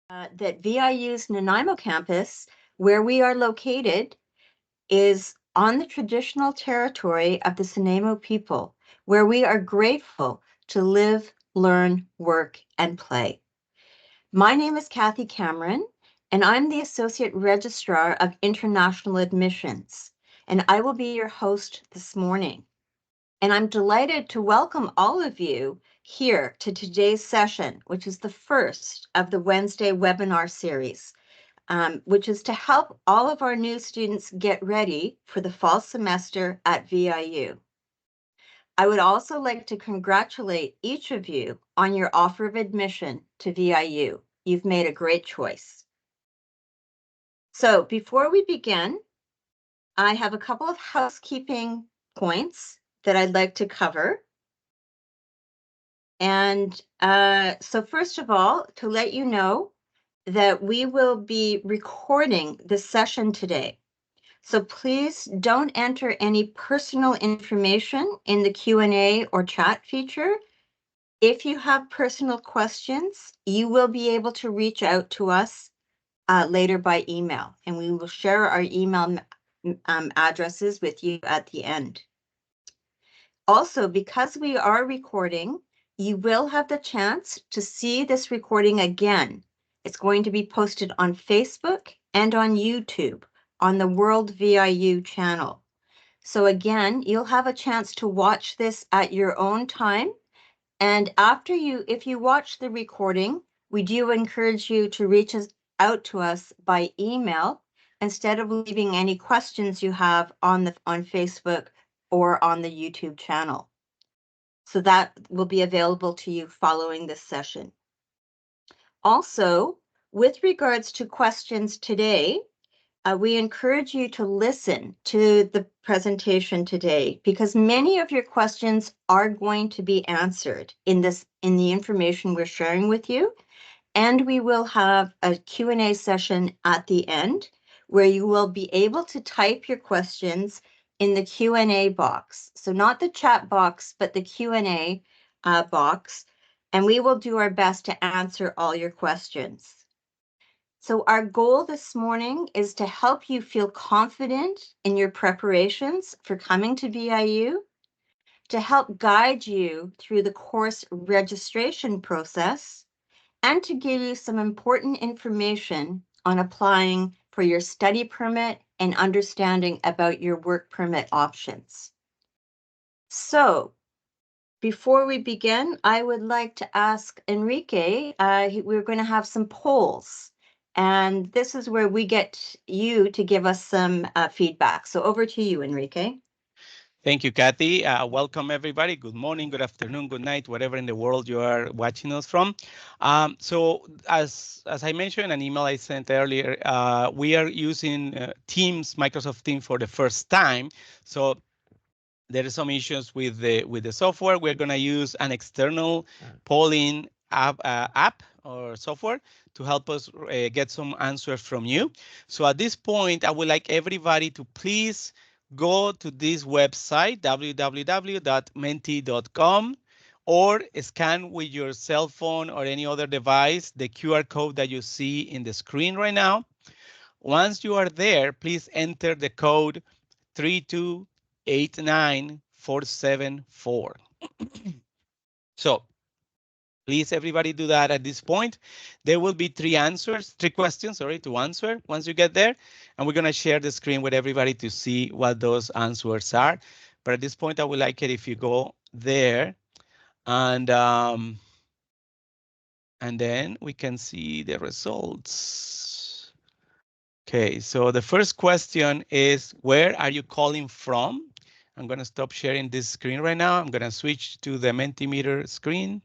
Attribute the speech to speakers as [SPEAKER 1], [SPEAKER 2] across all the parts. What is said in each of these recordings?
[SPEAKER 1] that VIU's Nanaimo campus, where we are located, is on the traditional territory of the Nanaimo people, where we are grateful to live, learn, work, and play. My name is Kathy Cameron, and I'm the Associate Registrar of International Admissions, and I will be your host this morning. And I'm delighted to welcome all of you here to today's session, which is the first of the Wednesday webinar series, which is to help all of our new students get ready for the fall semester at VIU. I would also like to congratulate each of you on your offer of admission to VIU. You've made a great choice. So before we begin, I have a couple of housekeeping points that I'd like to cover. And so first of all, to let you know that we will be recording the session today. So please don't enter any personal information in the Q&A or chat feature. If you have personal questions, you will be able to reach out to us later by email, and we will share our email addresses with you at the end. Also, because we are recording, you will have the chance to see this recording again. It's going to be posted on Facebook and on YouTube on the World VIU channel. So again, you'll have a chance to watch this at your own time. And if you watch the recording, we do encourage you to reach out to us by email instead of leaving any questions you have on Facebook or on the YouTube channel. So that will be available to you following this session. Also, with regards to questions today, we encourage you to listen to the presentation today because many of your questions are going to be answered in the information we're sharing with you. And we will have a Q&A session at the end where you will be able to type your questions in the Q&A box. So not the chat box, but the Q&A box. And we will do our best to answer all your questions. So our goal this morning is to help you feel confident in your preparations for coming to VIU, to help guide you through the course registration process, and to give you some important information on applying for your study permit and understanding about your work permit options. So before we begin, I would like to ask Enrique, we're going to have some polls. And this is where we get you to give us some feedback. So over to you, Enrique.
[SPEAKER 2] Thank you, Kathy. Welcome, everybody. Good morning, good afternoon, good night, whatever in the world you are watching us from. So as I mentioned in an email I sent earlier, we are using Microsoft Teams for the first time. So there are some issues with the software. We're going to use an external polling app or software to help us get some answers from you. So at this point, I would like everybody to please go to this website, www.menti.com, or scan with your cell phone or any other device the QR code that you see in the screen right now. Once you are there, please enter the code 3289474. So please, everybody, do that at this point. There will be three questions, to answer once you get there. And we're going to share the screen with everybody to see what those answers are. But at this point, I would like it if you go there and then we can see the results. Okay, so the first question is, where are you calling from? I'm going to stop sharing this screen right now. I'm going to switch to the Mentimeter screen.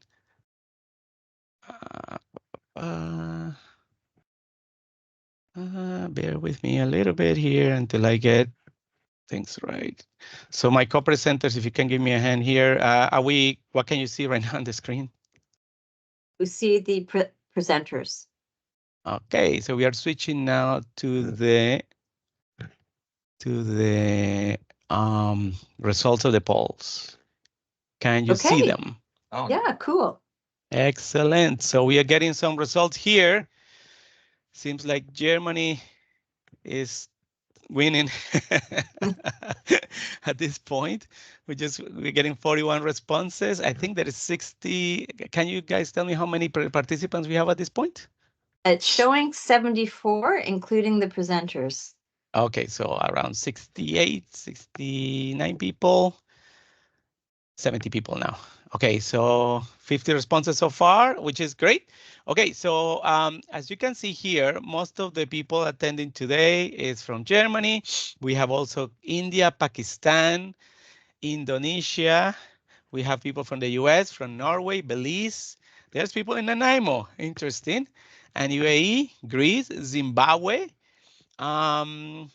[SPEAKER 2] Bear with me a little bit here until I get things right. So my co-presenters, if you can give me a hand here, what can you see right now on the screen?
[SPEAKER 1] We see the presenters.
[SPEAKER 2] Okay, so we are switching now to the results of the polls. Can you see them?
[SPEAKER 1] Oh, yeah, cool.
[SPEAKER 2] Excellent. So we are getting some results here. Seems like Germany is winning at this point. We're getting 41 responses. I think there is 60. Can you guys tell me how many participants we have at this point?
[SPEAKER 1] It's showing 74, including the presenters.
[SPEAKER 2] Okay, so around 68, 69 people, 70 people now. Okay, so 50 responses so far, which is great. Okay, so as you can see here, most of the people attending today is from Germany. We have also India, Pakistan, Indonesia. We have people from the US, from Norway, Belize. There's people in Nanaimo, interesting. And UAE, Greece, Zimbabwe, um,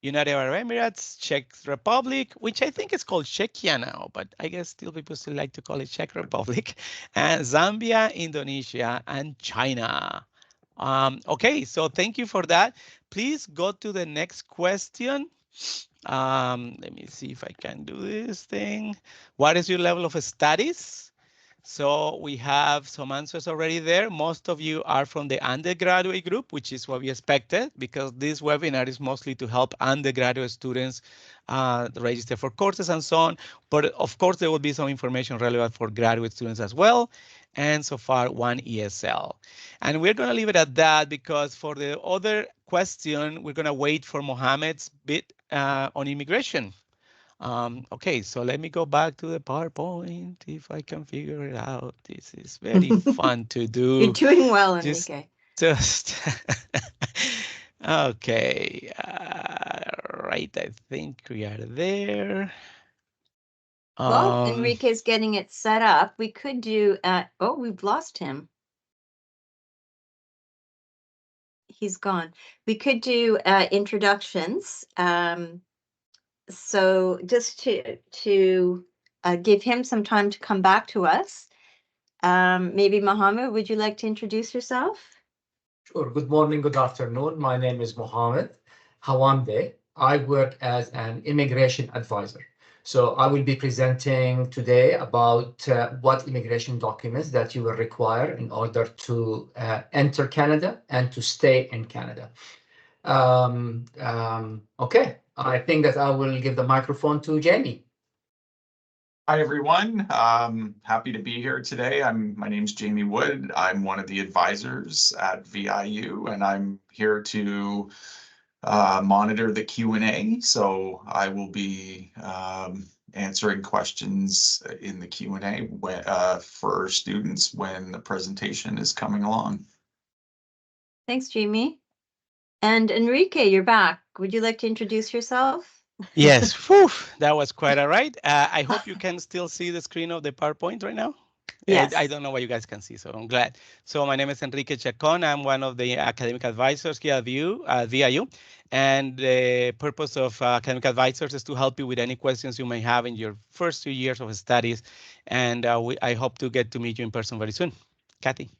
[SPEAKER 2] United Arab Emirates, Czech Republic, which I think is called Czechia now, but I guess still people still like to call it Czech Republic, and Zambia, Indonesia, and China. Okay, so thank you for that. Please go to the next question. Let me see if I can do this thing. What is your level of studies? So we have some answers already there. Most of you are from the undergraduate group, which is what we expected, because this webinar is mostly to help undergraduate students register for courses and so on. But of course, there will be some information relevant for graduate students as well. And so far, one ESL. And we're going to leave it at that because for the other question, we're going to wait for Mohammed's bit on immigration. Okay, so let me go back to the PowerPoint if I can figure it out. This is very fun to do.
[SPEAKER 1] You're doing well,
[SPEAKER 2] Just,
[SPEAKER 1] Enrique.
[SPEAKER 2] just okay. Right, I think we are there.
[SPEAKER 1] Well, Enrique's getting it set up. We could do, oh, we've lost him. He's gone. We could do introductions. So just to give him some time to come back to us. Maybe Mohammed, would you like to introduce yourself?
[SPEAKER 3] Sure. Good morning, good afternoon. My name is Mohammed Hawamde. I work as an immigration advisor. So I will be presenting today about what immigration documents that you will require in order to enter Canada and to stay in Canada. Okay, I think that I will give the microphone to Jamie.
[SPEAKER 4] Hi, everyone. Happy to be here today. My name's Jamie Wood. I'm one of the advisors at VIU, and I'm here to monitor the Q&A. So I will be answering questions in the Q&A for students when the presentation is coming along.
[SPEAKER 1] Thanks, Jamie. And Enrique, you're back. Would you like to introduce yourself?
[SPEAKER 2] Yes, whew, that was quite all right. I hope you can still see the screen of the PowerPoint right now.
[SPEAKER 1] Yes.
[SPEAKER 2] I don't know what you guys can see, so I'm glad. So my name is Enrique Chacon. I'm one of the academic advisors here at VIU. And the purpose of academic advisors is to help you with any questions you may have in your first 2 years of studies. And I hope to get to meet you in person very soon. Kathy.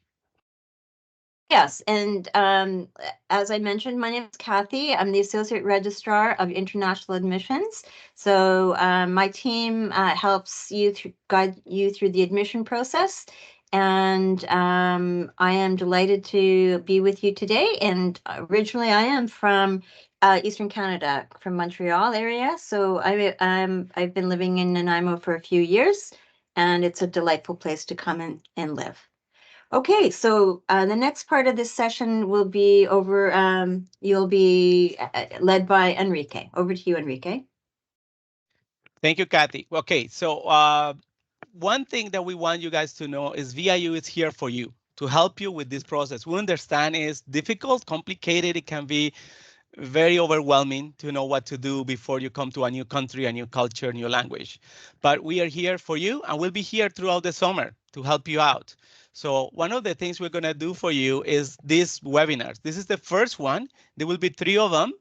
[SPEAKER 1] Yes, and as I mentioned, my name is Kathy. I'm the Associate Registrar of International Admissions. So my team helps you guide you through the admission process. And I am delighted to be with you today. And originally, I am from Eastern Canada, from Montreal area. So I've been living in Nanaimo for a few years, and it's a delightful place to come and live. Okay, so the next part of this session will be over, you'll be led by Enrique. Over to you, Enrique.
[SPEAKER 2] Thank you, Kathy. Okay, so one thing that we want you guys to know is VIU is here for you to help you with this process. We understand it's difficult, complicated. It can be very overwhelming to know what to do before you come to a new country, a new culture, new language. But we are here for you, and we'll be here throughout the summer to help you out. So one of the things we're going to do for you is these webinars. This is the first one. There will be 3 of them.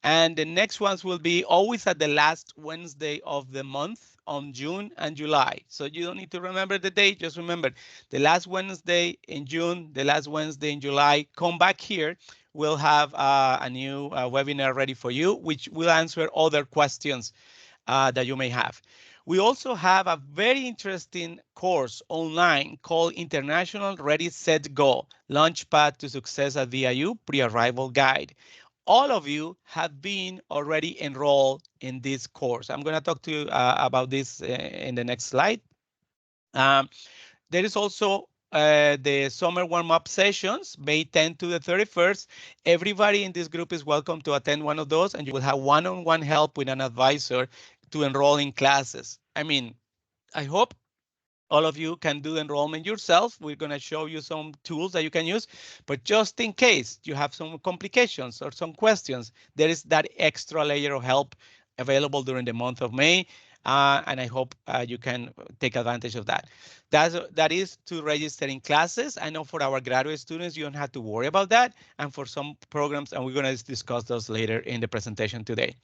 [SPEAKER 2] And the next ones will be always at the last Wednesday of the month on June and July. So you don't need to remember the date. Just remember the last Wednesday in June, the last Wednesday in July. Come back here. We'll have a new webinar ready for you, which will answer other questions that you may have. We also have a very interesting course online called International Ready, Set, Go, Launchpad to Success at VIU Pre-Arrival Guide. All of you have been already enrolled in this course. I'm going to talk to you about this in the next slide. There is also the summer warm-up sessions, May 10th to the 31st. Everybody in this group is welcome to attend one of those, and you will have one-on-one help with an advisor to enroll in classes. I mean, I hope all of you can do the enrollment yourself. We're going to show you some tools that you can use, but just in case you have some complications or some questions, there is that extra layer of help available during the month of May. And I hope you can take advantage of that. That is to register in classes. I know for our graduate students, you don't have to worry about that. And for some programs, and we're going to discuss those later in the presentation today.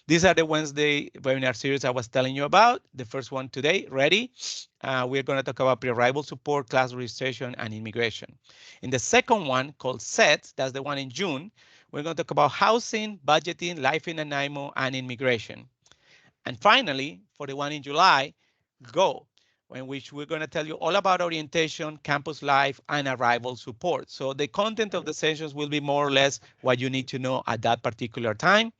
[SPEAKER 2] These are the Wednesday webinar series I was telling you about. The first one today, ready. We're going to talk about pre-arrival support, class registration, and immigration. In the second one, called SET, that's the one in June, we're going to talk about housing, budgeting, life in Nanaimo, and immigration. And finally, for the one in July, Go, in which we're going to tell you all about orientation, campus life, and arrival support. So the content of the sessions will be more or less what you need to know at that particular time.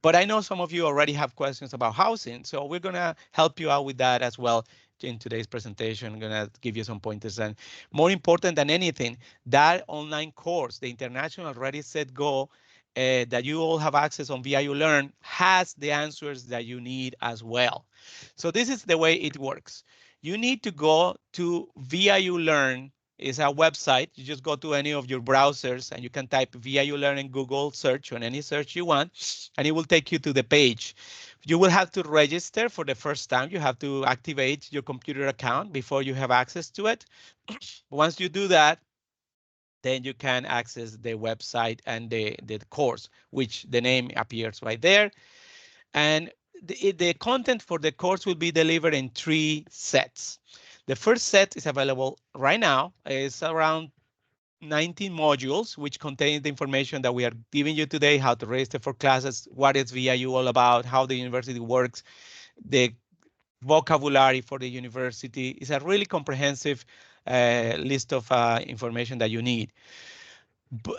[SPEAKER 2] But I know some of you already have questions about housing, so we're going to help you out with that as well in today's presentation. I'm going to give you some pointers. And more important than anything, that online course, the International Ready, Set, Go, that you all have access on VIU Learn, has the answers that you need as well. So this is the way it works. You need to go to VIU Learn. Is a website. You just go to any of your browsers and you can type VIU Learn in Google search on any search you want, and it will take you to the page. You will have to register for the first time. You have to activate your computer account before you have access to it. Once you do that, then you can access the website and the course, which the name appears right there. And the content for the course will be delivered in 3 sets. The first set is available right now. It's around 19 modules, which contain the information that we are giving you today, how to register for classes, what is VIU all about, how the university works, the vocabulary for the university. It's a really comprehensive list of information that you need.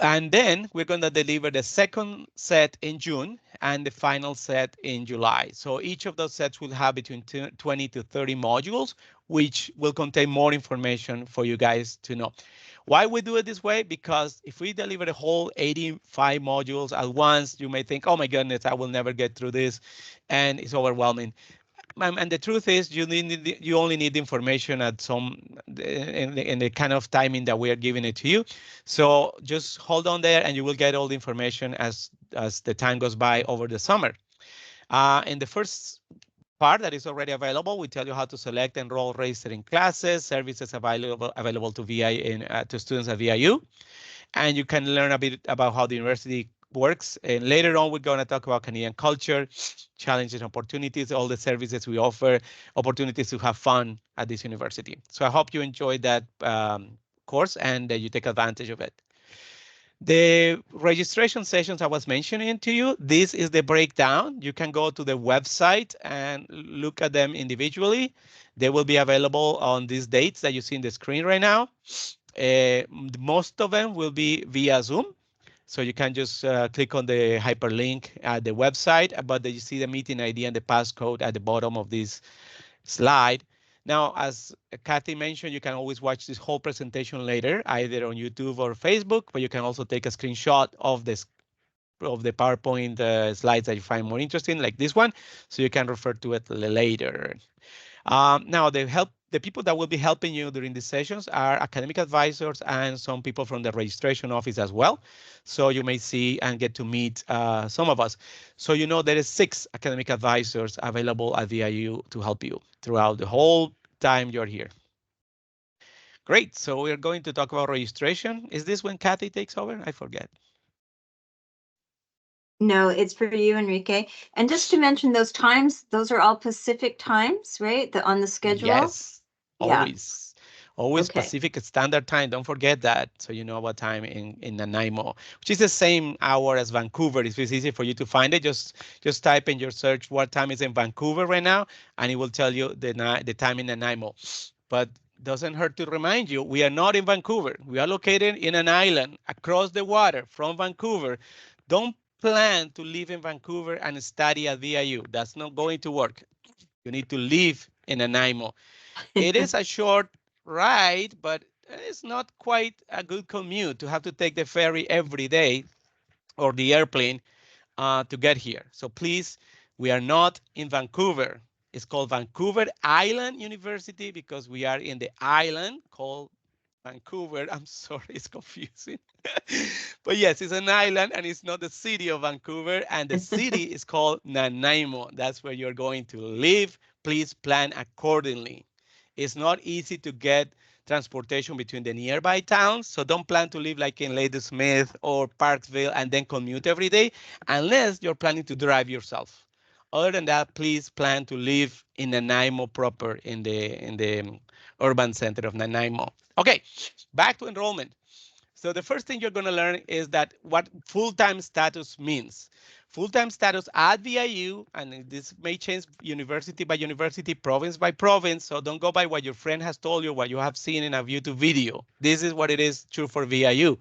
[SPEAKER 2] And then we're going to deliver the second set in June and the final set in July. So each of those sets will have between 20 to 30 modules, which will contain more information for you guys to know. Why we do it this way? Because if we deliver the whole 85 modules at once, you may think, oh my goodness, I will never get through this, and it's overwhelming. And the truth is, you only need information at some in the kind of timing that we are giving it to you. So just hold on there, and you will get all the information as the time goes by over the summer. In the first part that is already available, we tell you how to select, enroll, register in classes, services available to to students at VIU, and you can learn a bit about how the university works. And later on, we're going to talk about Canadian culture, challenges and opportunities, all the services we offer, opportunities to have fun at this university. So I hope you enjoyed that course and that you take advantage of it. The registration sessions I was mentioning to you, this is the breakdown. You can go to the website and look at them individually. They will be available on these dates that you see in the screen right now. Most of them will be via Zoom. So you can just click on the hyperlink at the website, but you see the meeting ID and the passcode at the bottom of this slide. Now, as Kathy mentioned, you can always watch this whole presentation later, either on YouTube or Facebook, but you can also take a screenshot of the PowerPoint slides that you find more interesting, like this one, so you can refer to it later. Now, the people that will be helping you during these sessions are academic advisors and some people from the registration office as well. So you may see and get to meet some of us. So you know there is 6 academic advisors available at VIU to help you throughout the whole time you're here. Great. So we're going to talk about registration. Is this when Kathy takes over? I forget.
[SPEAKER 1] No, it's for you, Enrique. And just to mention those times, those are all Pacific times, right? On the schedule.
[SPEAKER 2] Yes,
[SPEAKER 1] Yeah.
[SPEAKER 2] always. Always
[SPEAKER 1] Okay.
[SPEAKER 2] Pacific Standard Time. Don't forget that, so you know what time in Nanaimo, which is the same hour as Vancouver. It's easy for you to find it. Just type in your search what time is in Vancouver right now, and it will tell you the time in Nanaimo. But doesn't hurt to remind you, we are not in Vancouver. We are located in an island across the water from Vancouver. Don't plan to live in Vancouver and study at VIU. That's not going to work. You need to live in Nanaimo. It is a short ride, but it's not quite a good commute to have to take the ferry every day or the airplane to get here. So please, we are not in Vancouver. It's called Vancouver Island University because we are in the island called Vancouver. I'm sorry, it's confusing. But yes, it's an island and it's not the city of Vancouver. And the city is called Nanaimo. That's where you're going to live. Please plan accordingly. It's not easy to get transportation between the nearby towns. So don't plan to live like in Ladysmith or Parksville and then commute every day unless you're planning to drive yourself. Other than that, please plan to live in Nanaimo proper in the urban center of Nanaimo. Okay, back to enrollment. So the first thing you're going to learn is that what full-time status means. Full-time status at VIU, and this may change university by university, province by province, so don't go by what your friend has told you, what you have seen in a YouTube video. This is what it is true for VIU.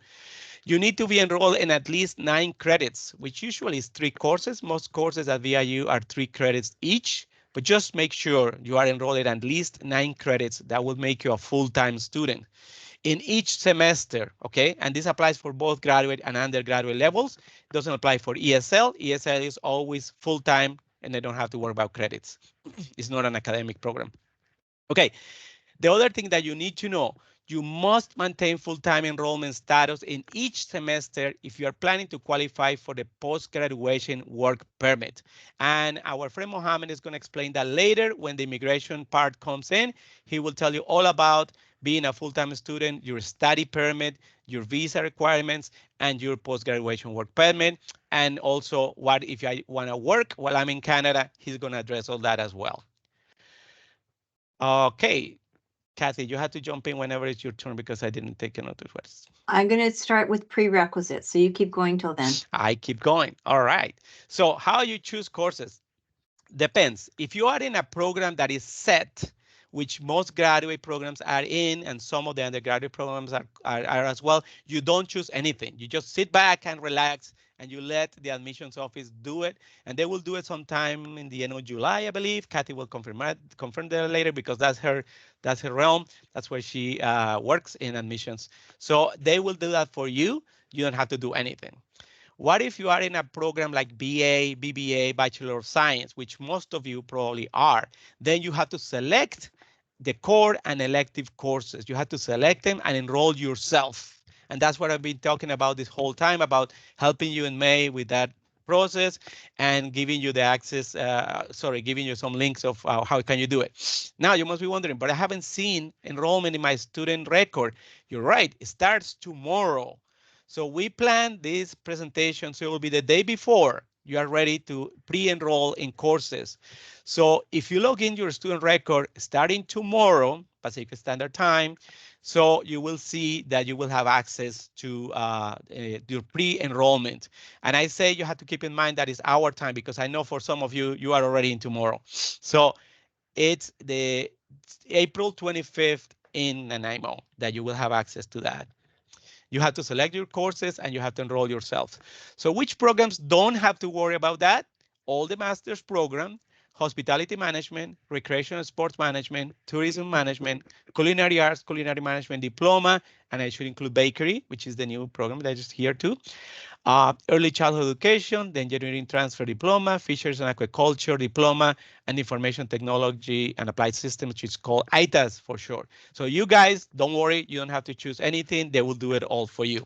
[SPEAKER 2] You need to be enrolled in at least 9 credits, which usually is 3 courses. Most courses at VIU are 3 credits each, but just make sure you are enrolled in at least 9 credits. That will make you a full-time student in each semester, okay? And this applies for both graduate and undergraduate levels. It doesn't apply for ESL. ESL is always full-time and they don't have to worry about credits. It's not an academic program. Okay, the other thing that you need to know, you must maintain full-time enrollment status in each semester if you are planning to qualify for the post-graduation work permit. And our friend Mohammed is going to explain that later when the immigration part comes in. He will tell you all about being a full-time student, your study permit, your visa requirements, and your post-graduation work permit. And also what if I want to work while I'm in Canada, he's going to address all that as well. Okay, Kathy, you have to jump in whenever it's your turn because I didn't take a note of words.
[SPEAKER 1] I'm going to start with prerequisites, so you keep going till then.
[SPEAKER 2] I keep going. All right. So how you choose courses depends. If you are in a program that is set, which most graduate programs are in, and some of the undergraduate programs are as well, you don't choose anything. You just sit back and relax and you let the admissions office do it. And they will do it sometime in the end of July, I believe. Kathy will confirm that later because that's her realm. That's where she works in admissions. So they will do that for you. You don't have to do anything. What if you are in a program like BA, BBA, Bachelor of Science, which most of you probably are? Then you have to select the core and elective courses. You have to select them and enroll yourself. And that's what I've been talking about this whole time, about helping you in May with that process and giving you the access, giving you some links of how can you do it. Now you must be wondering, but I haven't seen enrollment in my student record. You're right, it starts tomorrow. So we plan this presentation, so it will be the day before you are ready to pre-enroll in courses. So if you log in your student record starting tomorrow, Pacific Standard Time, so you will see that you will have access to your pre-enrollment. And I say you have to keep in mind that it's our time because I know for some of you, you are already in tomorrow. So it's the April 25th in Nanaimo that you will have access to that. You have to select your courses and you have to enroll yourself. So which programs don't have to worry about that? All the master's program, hospitality management, recreation and sports management, tourism management, culinary arts, culinary management diploma, and I should include bakery, which is the new program that is here too. Early childhood education, the engineering transfer diploma, fisheries and aquaculture diploma, and information technology and applied systems, which is called ITAS for short. So you guys, don't worry, you don't have to choose anything. They will do it all for you.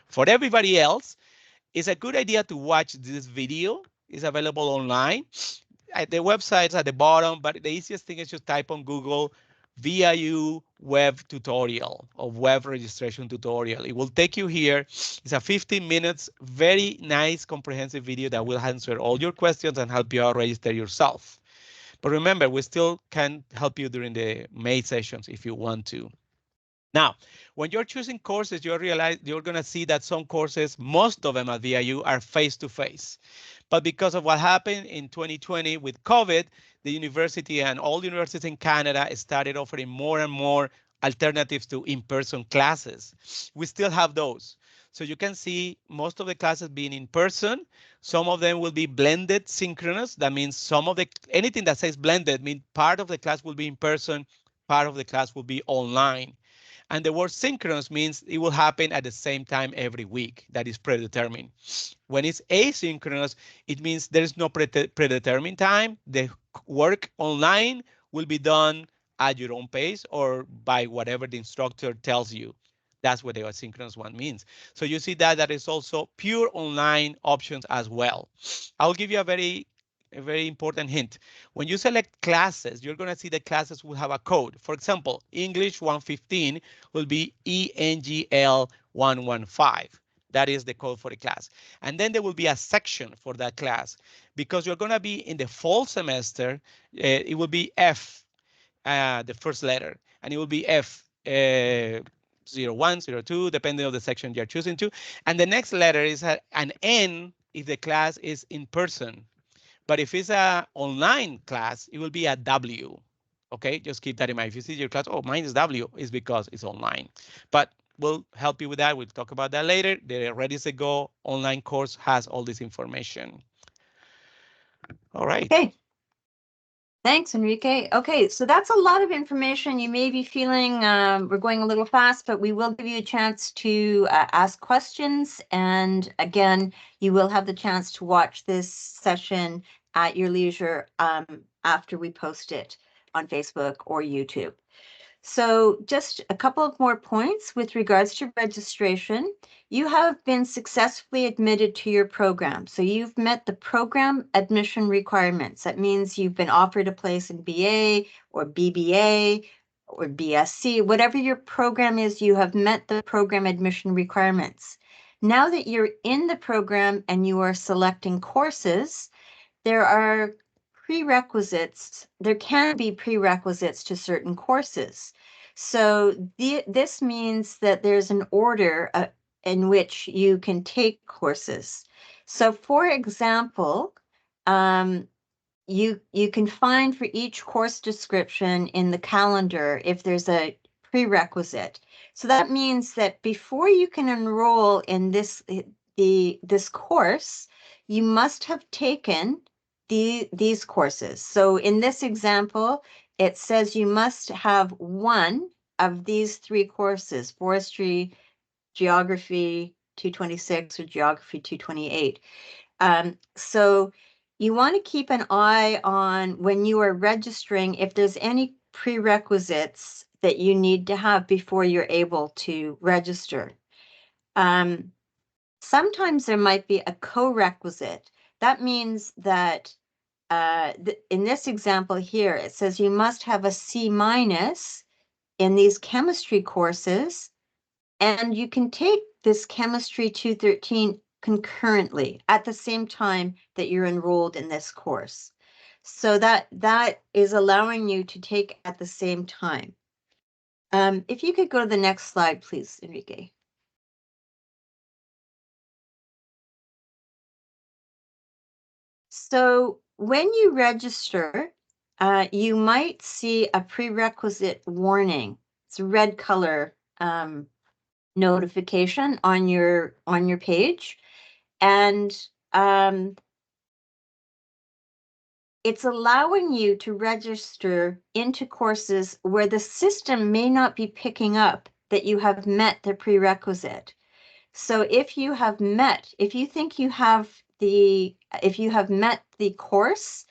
[SPEAKER 2] For everybody else, it's a good idea to watch this video. It's available online. The website's at the bottom, but the easiest thing is just type on Google VIU web tutorial or web registration tutorial. It will take you here. It's a 15 minutes, very nice, comprehensive video that will answer all your questions and help you out register yourself. But remember, we still can help you during the May sessions if you want to. Now, when you're choosing courses, you realize you're going to see that some courses, most of them at VIU, are face-to-face. But because of what happened in 2020 with COVID, the university and all universities in Canada started offering more and more alternatives to in-person classes. We still have those. So you can see most of the classes being in person. Some of them will be blended synchronous. That means anything that says blended means part of the class will be in person, part of the class will be online. And the word synchronous means it will happen at the same time every week. That is predetermined. When it's asynchronous, it means there is no predetermined time. The work online will be done at your own pace or by whatever the instructor tells you. That's what the asynchronous one means. So you see that is also pure online options as well. I'll give you a very important hint. When you select classes, you're going to see the classes will have a code. For example, English 115 will be ENGL 115. That is the code for the class. And then there will be a section for that class. Because you're going to be in the fall semester, it will be F, the first letter, and it will be F 01, 02, depending on the section you're choosing to. And the next letter is an N if the class is in person. But if it's an online class, it will be a W. Okay, just keep that in mind. If you see your class, oh, mine is W, it's because it's online. But we'll help you with that. We'll talk about that later. The Ready to Go online course has all this information. All right.
[SPEAKER 1] Okay. Thanks, Enrique. Okay, so that's a lot of information. You may be feeling we're going a little fast, but we will give you a chance to ask questions. And again, you will have the chance to watch this session at your leisure after we post it on Facebook or YouTube. So just a couple of more points with regards to registration. You have been successfully admitted to your program. So you've met the program admission requirements. That means you've been offered a place in BA or BBA or BSc, whatever your program is, you have met the program admission requirements. Now that you're in the program and you are selecting courses, there are prerequisites. There can be prerequisites to certain courses. So this means that there's an order in which you can take courses. So for example, you can find for each course description in the calendar if there's a prerequisite. So that means that before you can enroll in this course, you must have taken these courses. So in this example, it says you must have one of these three courses: forestry, geography 226, or geography 228. So you want to keep an eye on when you are registering if there's any prerequisites that you need to have before you're able to register. Sometimes there might be a co-requisite. That means that in this example here, it says you must have a C- in these chemistry courses, and you can take this chemistry 213 concurrently at the same time that you're enrolled in this course. So that is allowing you to take at the same time. If you could go to the next slide, please, Enrique. So when you register, you might see a prerequisite warning. It's a red color notification on your page, and it's allowing you to register into courses where the system may not be picking up that you have met the prerequisite. So if you think you have met the course,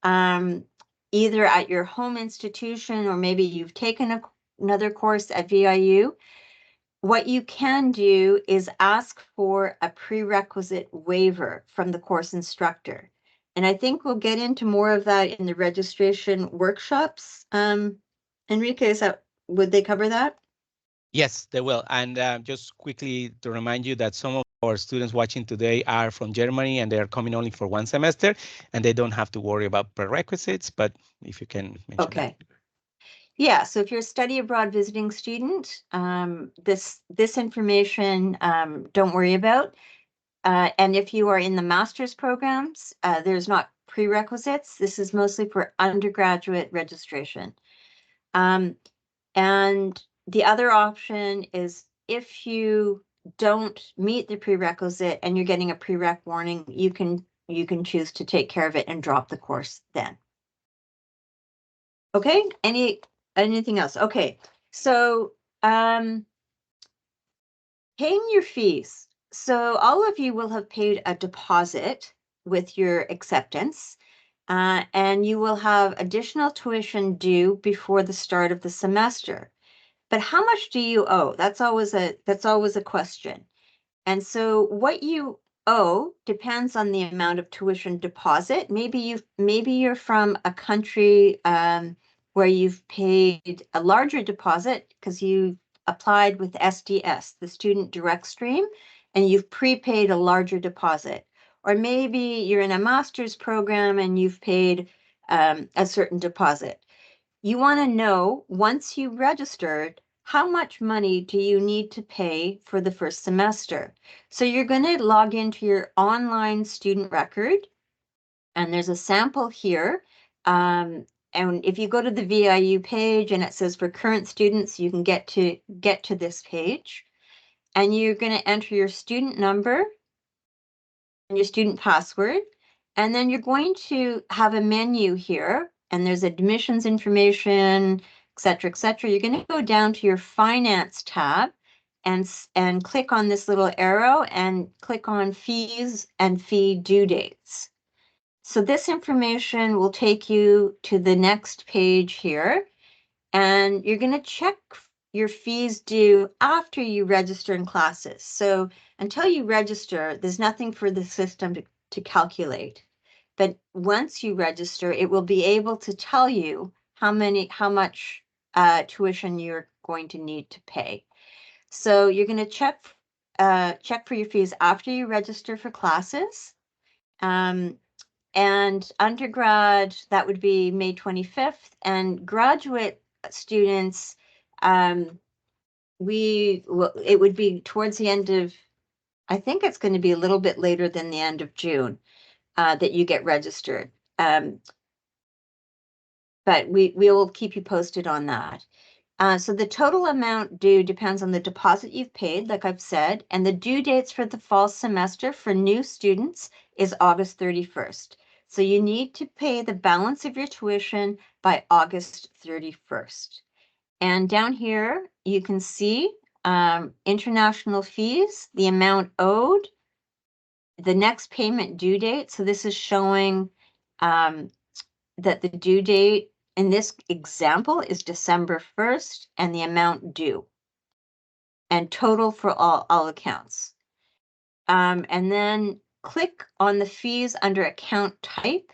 [SPEAKER 1] either at your home institution or maybe you've taken another course at VIU, what you can do is ask for a prerequisite waiver from the course instructor. And I think we'll get into more of that in the registration workshops. Enrique, would they cover that?
[SPEAKER 2] Yes, they will. And just quickly to remind you that some of our students watching today are from Germany and they are coming only for one semester and they don't have to worry about prerequisites, but if you can mention
[SPEAKER 1] Okay.
[SPEAKER 2] that.
[SPEAKER 1] Yeah, so if you're a study abroad visiting student, this information, don't worry about. And if you are in the master's programs, there's not prerequisites. This is mostly for undergraduate registration. And the other option is if you don't meet the prerequisite and you're getting a prereq warning, you can choose to take care of it and drop the course then. Okay, anything else? Okay, so paying your fees. So all of you will have paid a deposit with your acceptance, and you will have additional tuition due before the start of the semester. But how much do you owe? That's always a question. And so what you owe depends on the amount of tuition deposit. Maybe you're from a country where you've paid a larger deposit because you applied with SDS, the Student Direct Stream, and you've prepaid a larger deposit. Or maybe you're in a master's program and you've paid a certain deposit. You want to know, once you registered, how much money do you need to pay for the first semester? So you're going to log into your online student record, and there's a sample here. And if you go to the VIU page and it says for current students, you can get to this page, and you're going to enter your student number and your student password. And then you're going to have a menu here, and there's admissions information, et cetera, et cetera. You're going to go down to your finance tab and click on this little arrow and click on fees and fee due dates. So this information will take you to the next page here, and you're going to check your fees due after you register in classes. So until you register, there's nothing for the system to calculate. But once you register, it will be able to tell you how much tuition you're going to need to pay. So you're going to check for your fees after you register for classes. And undergrad, that would be May 25th, and graduate students, it would be towards the end of, I think it's going to be a little bit later than the end of June that you get registered. But we will keep you posted on that. So the total amount due depends on the deposit you've paid, like I've said, and the due dates for the fall semester for new students is August 31st. So you need to pay the balance of your tuition by August 31st. And down here, you can see international fees, the amount owed, the next payment due date. So this is showing that the due date in this example is December 1st and the amount due and total for all accounts. And then click on the fees under account type,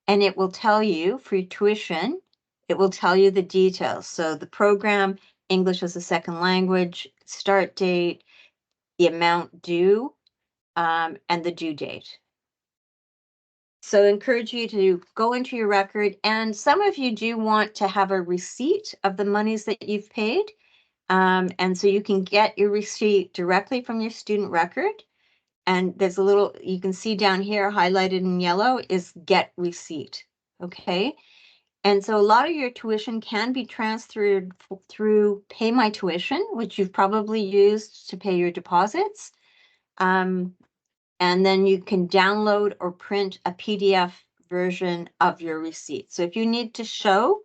[SPEAKER 1] and it will tell you for your tuition, it will tell you the details. So the program, English as a second language, start date, the amount due, and the due date. So I encourage you to go into your record, and some of you do want to have a receipt of the monies that you've paid. And so you can get your receipt directly from your student record. And there's a little, you can see down here highlighted in yellow is get receipt. Okay. And so a lot of your tuition can be transferred through Pay My Tuition, which you've probably used to pay your deposits. And then you can download or print a PDF version of your receipt. So if you need to show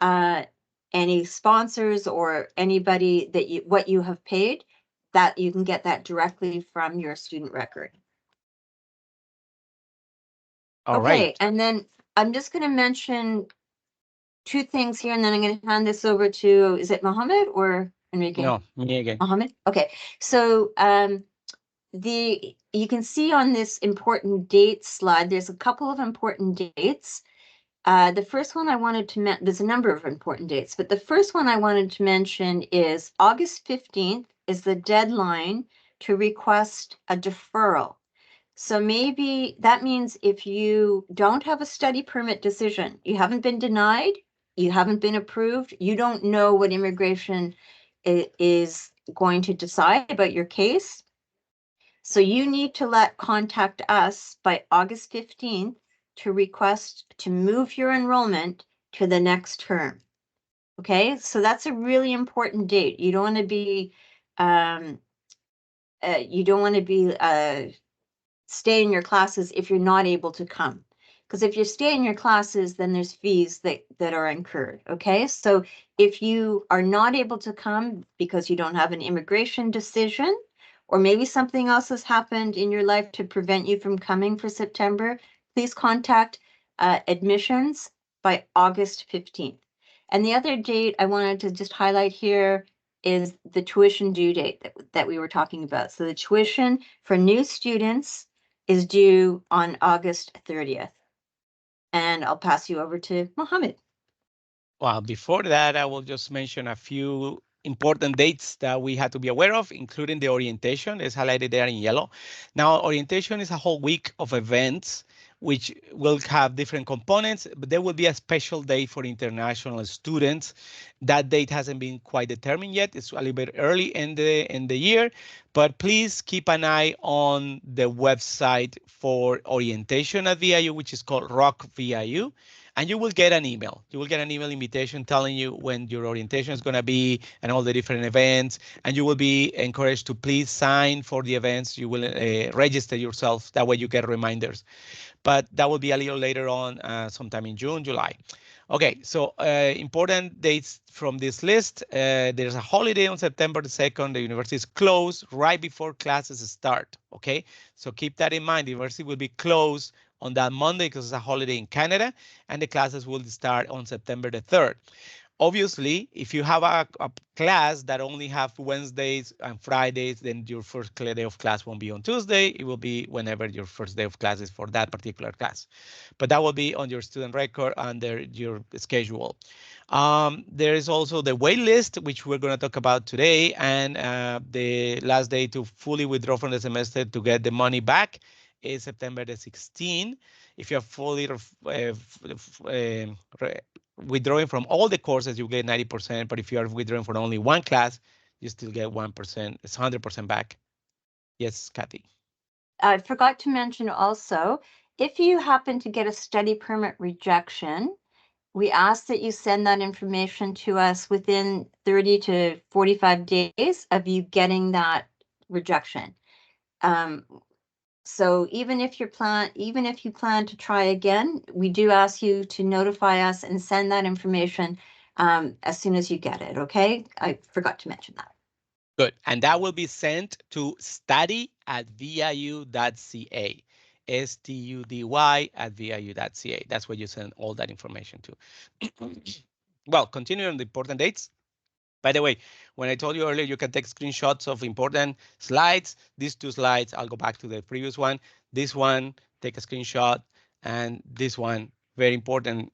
[SPEAKER 1] any sponsors or anybody that what you have paid, that you can get that directly from your student record.
[SPEAKER 2] All
[SPEAKER 1] Okay,
[SPEAKER 2] right.
[SPEAKER 1] and then I'm just going to mention two things here, and then I'm going to hand this over to, is it Mohammed or Enrique?
[SPEAKER 2] No, me again.
[SPEAKER 1] Mohammed. Okay, so you can see on this important dates slide, there's a couple of important dates. The first one I wanted to mention, there's a number of important dates, but the first one I wanted to mention is August 15th is the deadline to request a deferral. So maybe that means if you don't have a study permit decision, you haven't been denied, You haven't been approved. You don't know what immigration is going to decide about your case. So you need to contact us by August 15th to request to move your enrollment to the next term. Okay, so that's a really important date. You don't want to be stay in your classes if you're not able to come. Because if you stay in your classes, then there's fees that are incurred. Okay, so if you are not able to come because you don't have an immigration decision, or maybe something else has happened in your life to prevent you from coming for September, please contact admissions by August 15th. And the other date I wanted to just highlight here is the tuition due date that we were talking about. So the tuition for new students is due on August 30th. And I'll pass you over to Mohammed.
[SPEAKER 2] Well, before that, I will just mention a few important dates that we had to be aware of, including the orientation. It's highlighted there in yellow. Now, orientation is a whole week of events which will have different components, but there will be a special day for international students. That date hasn't been quite determined yet. It's a little bit early in the year, but please keep an eye on the website for orientation at VIU, which is called Rock VIU. And you will get an email. You will get an email invitation telling you when your orientation is going to be and all the different events. And you will be encouraged to please sign for the events. You will register yourself. That way you get reminders. But that will be a little later on, sometime in June, July. Okay, so important dates from this list. There's a holiday on September the 2nd. The university is closed right before classes start. Okay, so keep that in mind. The university will be closed on that Monday because it's a holiday in Canada, and the classes will start on September the 3rd. Obviously, if you have a class that only have Wednesdays and Fridays, then your first day of class won't be on Tuesday. It will be whenever your first day of class is for that particular class. But that will be on your student record under your schedule. There is also the wait list, which we're going to talk about today, and the last day to fully withdraw from the semester to get the money back is September the 16th. If you're fully withdrawing from all the courses, you get 90%, but if you are withdrawing from only one class, you still get 1%. It's 100% back. Yes, Kathy.
[SPEAKER 1] I forgot to mention also, if you happen to get a study permit rejection, we ask that you send that information to us within 30 to 45 days of you getting that rejection. So even if you plan to try again, we do ask you to notify us and send that information as soon as you get it. Okay, I forgot to mention that.
[SPEAKER 2] Good, and that will be sent to study@viu.ca, study@viu.ca. That's where you send all that information to. Well, continuing on the important dates. By the way, when I told you earlier, you can take screenshots of important slides. These two slides, I'll go back to the previous one. This one, take a screenshot, and this one, very important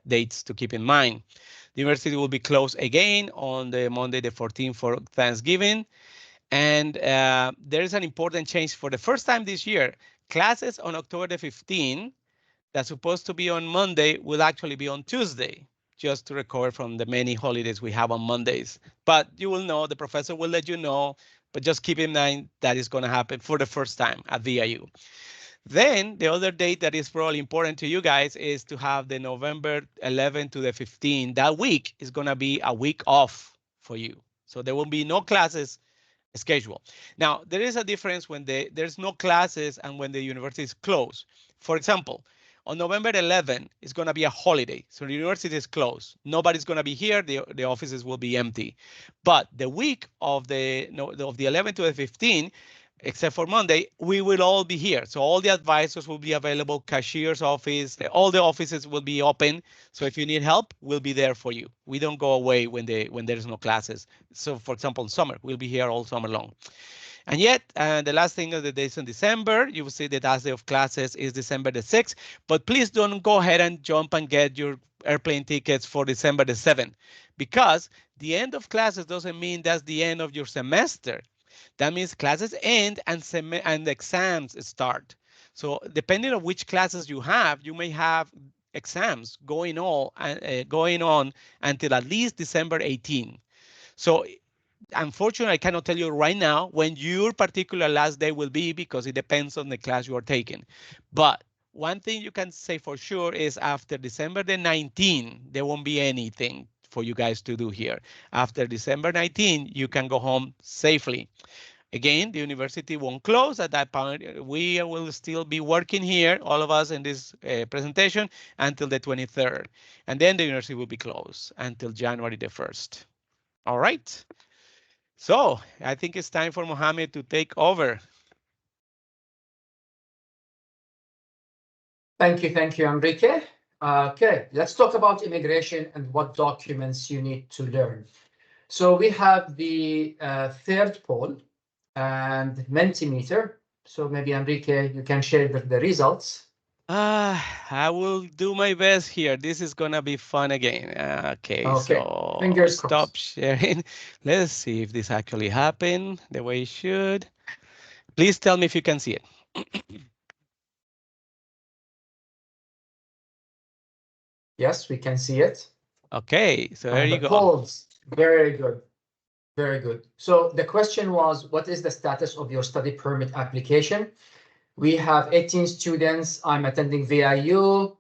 [SPEAKER 2] dates to keep in mind. The university will be closed again on the Monday, the 14th for Thanksgiving. And there is an important change for the first time this year. Classes on October the 15th, that's supposed to be on Monday, will actually be on Tuesday, just to recover from the many holidays we have on Mondays. But you will know, the professor will let you know, but just keep in mind that is going to happen for the first time at VIU. Then the other date that is probably important to you guys is to have the November 11 to the 15. That week is going to be a week off for you. So there will be no classes schedule. Now, there is a difference when there's no classes and when the university is closed. For example, on November 11, it's going to be a holiday. So the university is closed. Nobody's going to be here. The offices will be empty. But the week of the 11th to the 15th, except for Monday, we will all be here. So all the advisors will be available, cashier's office, all the offices will be open. So if you need help, we'll be there for you. We don't go away when there's no classes. So for example, in summer, we'll be here all summer long. And yet, the last thing of the days in December, you will see the last day of classes is December the 6th. But please don't go ahead and jump and get your airplane tickets for December the 7th, because the end of classes doesn't mean that's the end of your semester. That means classes end and exams start. So depending on which classes you may have exams going on until at least December 18. So unfortunately, I cannot tell you right now when your particular last day will be because it depends on the class you are taking. But one thing you can say for sure is after December the 19, there won't be anything for you guys to do here. After December 19, you can go home safely. Again, the university won't close at that point. We will still be working here, all of us in this presentation, until the 23rd. And then the university will be closed until January the 1st. All right. So I think it's time for Mohammed to take over.
[SPEAKER 3] Thank you, Enrique. Okay, let's talk about immigration and what documents you need to learn. So we have the third poll and Mentimeter. So maybe Enrique, you can share the results.
[SPEAKER 2] I will do my best here. This is gonna be fun again. Okay, so
[SPEAKER 3] fingers
[SPEAKER 2] stop
[SPEAKER 3] crossed.
[SPEAKER 2] sharing. Let's see if this actually happened the way it should. Please tell me if you can see it.
[SPEAKER 3] Yes, we can see it.
[SPEAKER 2] Okay, so there
[SPEAKER 3] And
[SPEAKER 2] you
[SPEAKER 3] the
[SPEAKER 2] go.
[SPEAKER 3] polls, very good. Very good. So the question was, what is the status of your study permit application? We have 18 students. I'm attending VIU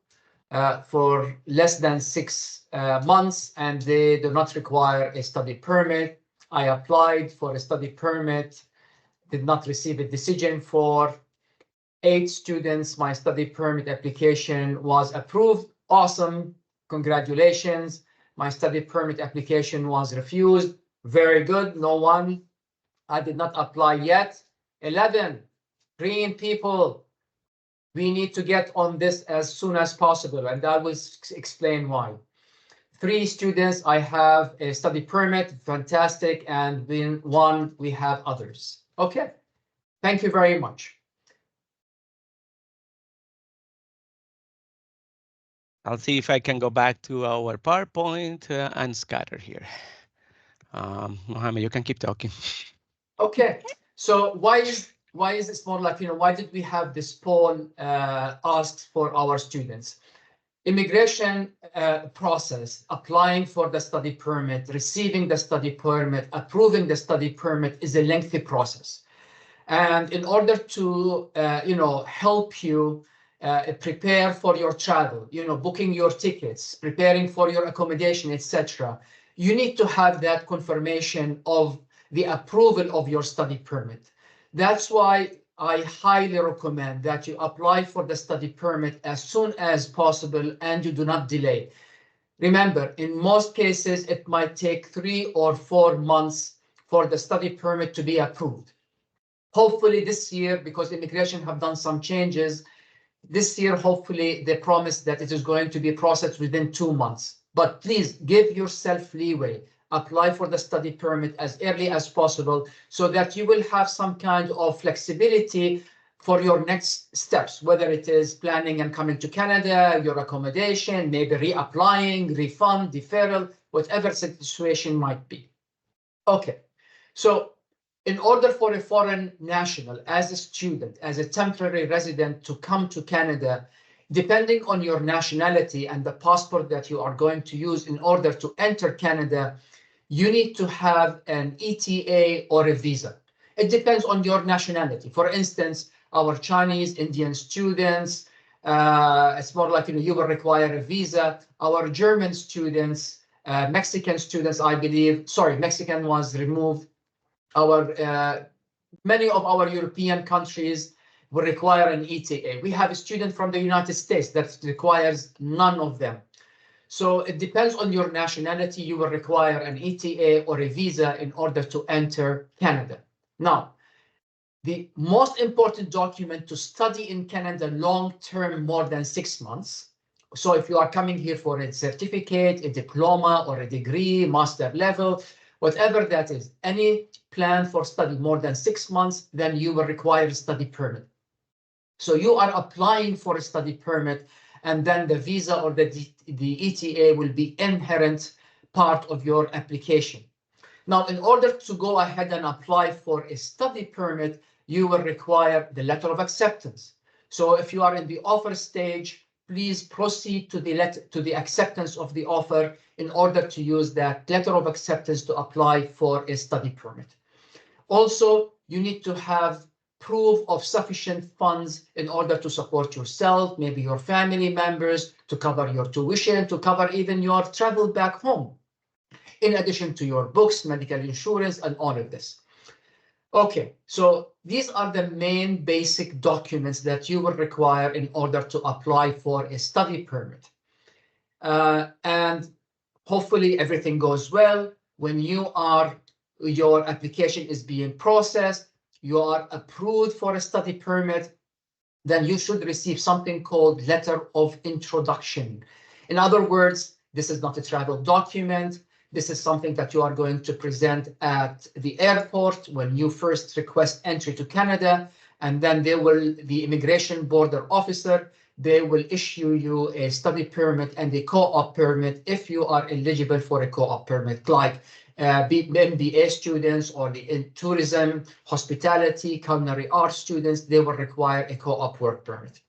[SPEAKER 3] for less than 6 months, and they do not require a study permit. I applied for a study permit, did not receive a decision for 8 students. My study permit application was approved. Awesome. Congratulations. My study permit application was refused. Very good. No one. I did not apply yet. 11 green people. We need to get on this as soon as possible, and I will explain why. 3 students, I have a study permit, fantastic, and then 1, we have others. Okay, thank you very much.
[SPEAKER 2] I'll see if I can go back to our PowerPoint and scatter here. Mohammed, you can keep talking.
[SPEAKER 3] Okay, so why is this more like, why did we have this poll asked for our students? Immigration process, applying for the study permit, receiving the study permit, approving the study permit is a lengthy process. And in order to, help you prepare for your travel, booking your tickets, preparing for your accommodation, etc., you need to have that confirmation of the approval of your study permit. That's why I highly recommend that you apply for the study permit as soon as possible and you do not delay. Remember, in most cases, it might take 3 or 4 months for the study permit to be approved. Hopefully this year, because immigration have done some changes, this year, hopefully they promise that it is going to be processed within 2 months. But please give yourself leeway. Apply for the study permit as early as possible so that you will have some kind of flexibility for your next steps, whether it is planning and coming to Canada, your accommodation, maybe reapplying, refund, deferral, whatever the situation might be. Okay, so in order for a foreign national, as a student, as a temporary resident to come to Canada, depending on your nationality and the passport that you are going to use in order to enter Canada, you need to have an ETA or a visa. It depends on your nationality. For instance, our Chinese, Indian students, it's more like you will require a visa. Our German students, Mexican students, I believe, sorry, Mexican was removed. Many of our European countries will require an ETA. We have a student from the United States that requires none of them. So it depends on your nationality. You will require an ETA or a visa in order to enter Canada. Now, the most important document to study in Canada long-term, more than 6 months. So if you are coming here for a certificate, a diploma, or a degree, master level, whatever that is, any plan for study more than 6 months, then you will require a study permit. So you are applying for a study permit, and then the visa or the ETA will be inherent part of your application. Now, in order to go ahead and apply for a study permit, you will require the letter of acceptance. So if you are in the offer stage, please proceed to the acceptance of the offer in order to use that letter of acceptance to apply for a study permit. Also, you need to have proof of sufficient funds in order to support yourself, maybe your family members, to cover your tuition, to cover even your travel back home, in addition to your books, medical insurance, and all of this. Okay, so these are the main basic documents that you will require in order to apply for a study permit. And hopefully everything goes well. When your application is being processed, you are approved for a study permit, then you should receive something called letter of introduction. In other words, this is not a travel document. This is something that you are going to present at the airport when you first request entry to Canada, and then the immigration border officer, they will issue you a study permit and a co-op permit if you are eligible for a co-op permit, like MBA students or in tourism, hospitality, culinary arts students, they will require a co-op work permit.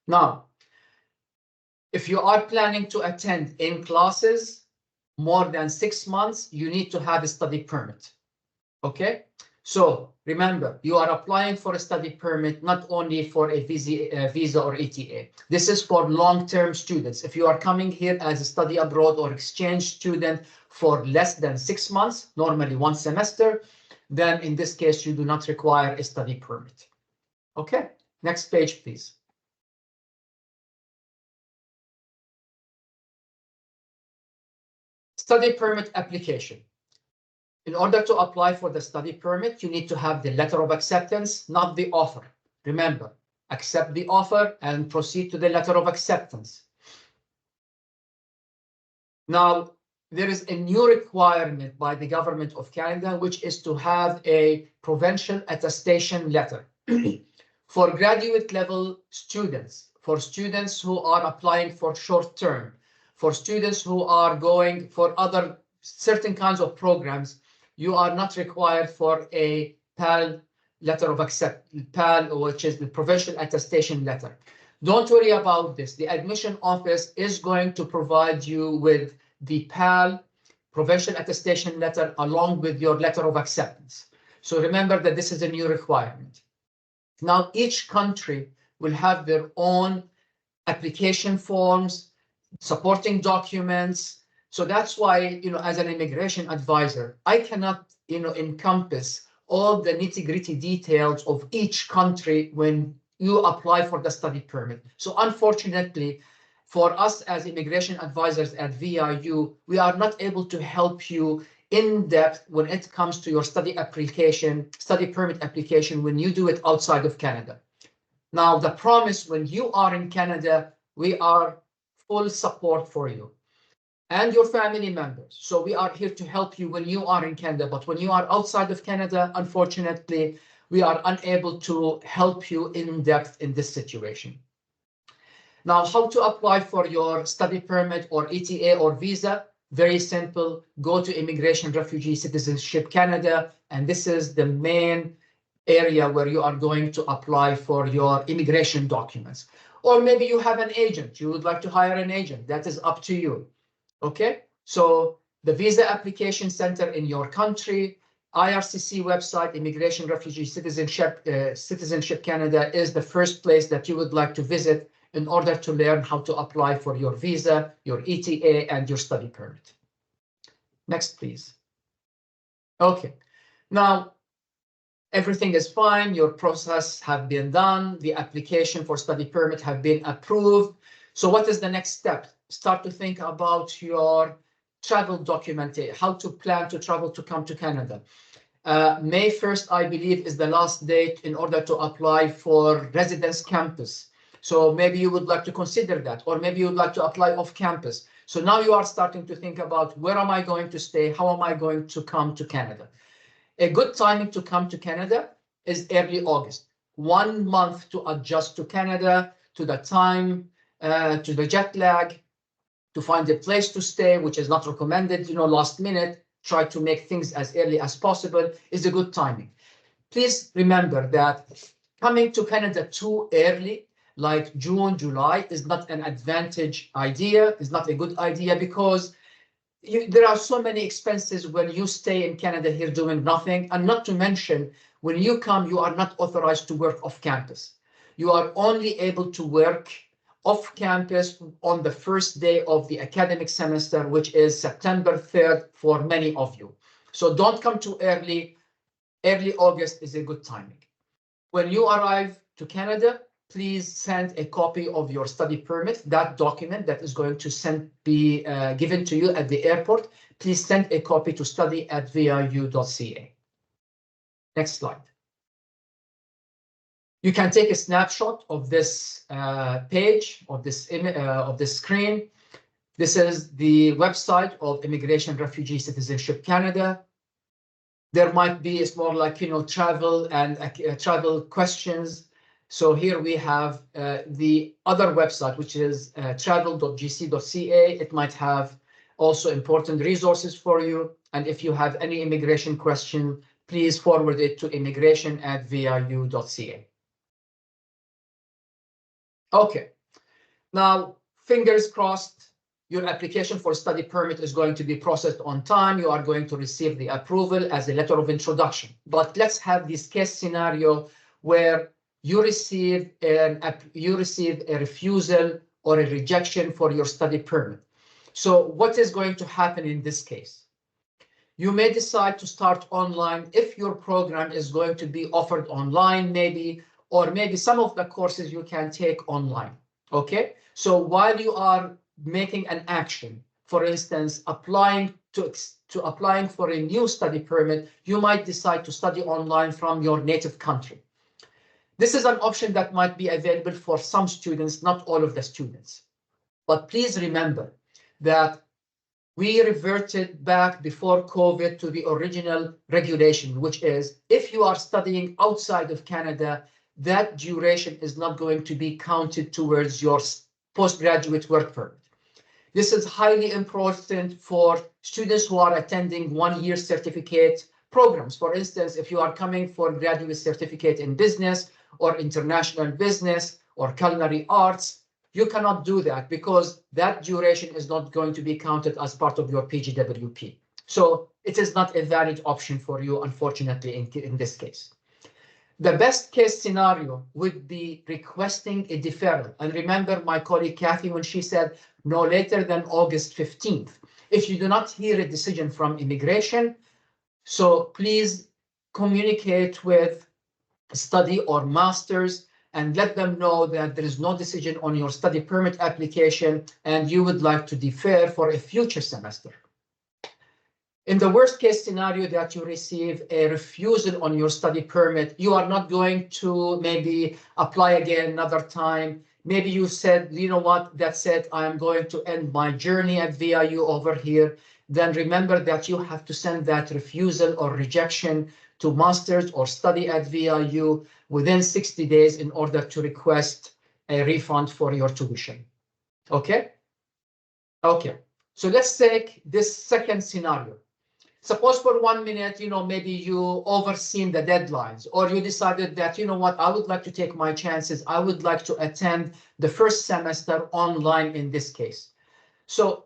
[SPEAKER 3] Now, if you are planning to attend in classes more than 6 months, you need to have a study permit. Okay, so remember, you are applying for a study permit not only for a visa or ETA. This is for long-term students. If you are coming here as a study abroad or exchange student for less than 6 months, normally 1 semester, then in this case, you do not require a study permit. Okay, next page, please. Study permit application. In order to apply for the study permit, you need to have the letter of acceptance, not the offer. Remember, accept the offer and proceed to the letter of acceptance. Now, there is a new requirement by the government of Canada, which is to have a provincial attestation letter for graduate level students, for students who are applying for short term, for students who are going for other certain kinds of programs. You are not required for a PAL letter of acceptance, PAL, which is the provincial attestation letter. Don't worry about this. The admission office is going to provide you with the PAL provincial attestation letter along with your letter of acceptance. So remember that this is a new requirement. Now, each country will have their own application forms, supporting documents. So that's why, as an immigration advisor, I cannot, encompass all the nitty-gritty details of each country when you apply for the study permit. So unfortunately, for us as immigration advisors at VIU, we are not able to help you in depth when it comes to your study permit application when you do it outside of Canada. Now, the promise when you are in Canada, we are full support for you and your family members. So we are here to help you when you are in Canada, but when you are outside of Canada, unfortunately, we are unable to help you in depth in this situation. Now, how to apply for your study permit or ETA or visa? Very simple. Go to Immigration, Refugee, Citizenship Canada, and this is the main area where you are going to apply for your immigration documents. Or maybe you have an agent. You would like to hire an agent. That is up to you. Okay, so the visa application center in your country, IRCC website, Immigration, Refugee, Citizenship Canada is the first place that you would like to visit in order to learn how to apply for your visa, your ETA, and your study permit. Next, please. Okay, now everything is fine. Your process have been done. The application for study permit have been approved. So what is the next step? Start to think about your travel documentation, how to plan to travel to come to Canada. May 1st, I believe, is the last date in order to apply for residence campus. So maybe you would like to consider that, or maybe you would like to apply off campus. So now you are starting to think about where am I going to stay? How am I going to come to Canada? A good timing to come to Canada is early August. 1 month to adjust to Canada, to the time, to the jet lag, to find a place to stay, which is not recommended, last minute. Try to make things as early as possible is a good timing. Please remember that coming to Canada too early like June, July is not an advantage idea, is not a good idea because there are so many expenses when you stay in Canada here doing nothing. And not to mention, when you come, you are not authorized to work off campus. You are only able to work off campus on the first day of the academic semester, which is September 3rd for many of you. So don't come too early. Early August is a good timing. When you arrive to Canada, please send a copy of your study permit, that document that is going to be given to you at the airport. Please send a copy to study@viu.ca. Next slide. You can take a snapshot of this page, of this screen. This is the website of Immigration, Refugee, Citizenship Canada. There might be, it's more like, travel and travel questions. So here we have the other website, which is travel.gc.ca. It might have also important resources for you. And if you have any immigration question, please forward it to immigration@viu.ca. Okay, now fingers crossed, your application for study permit is going to be processed on time. You are going to receive the approval as a letter of introduction. But let's have this case scenario where you receive a refusal or a rejection for your study permit. So what is going to happen in this case? You may decide to start online if your program is going to be offered online, maybe, or maybe some of the courses you can take online. Okay, so while you are making an action, for instance, applying for a new study permit, you might decide to study online from your native country. This is an option that might be available for some students, not all of the students. But please remember that we reverted back before COVID to the original regulation, which is if you are studying outside of Canada, that duration is not going to be counted towards your postgraduate work permit. This is highly important for students who are attending one-year certificate programs. For instance, if you are coming for graduate certificate in business or international business or culinary arts, you cannot do that because that duration is not going to be counted as part of your PGWP. So it is not a valid option for you, unfortunately, in this case. The best case scenario would be requesting a deferral. And remember my colleague Kathy when she said no later than August 15th. If you do not hear a decision from immigration, so please communicate with study or masters and let them know that there is no decision on your study permit application and you would like to defer for a future semester. In the worst case scenario that you receive a refusal on your study permit, you are not going to maybe apply again another time. Maybe you said, you know what, that's it, I am going to end my journey at VIU over here. Then remember that you have to send that refusal or rejection to masters or study at VIU within 60 days in order to request a refund for your tuition. Okay? Okay, so let's take this second scenario. Suppose for 1 minute, maybe you overseen the deadlines, or you decided that, you know what, I would like to take my chances. I would like to attend the first semester online in this case. So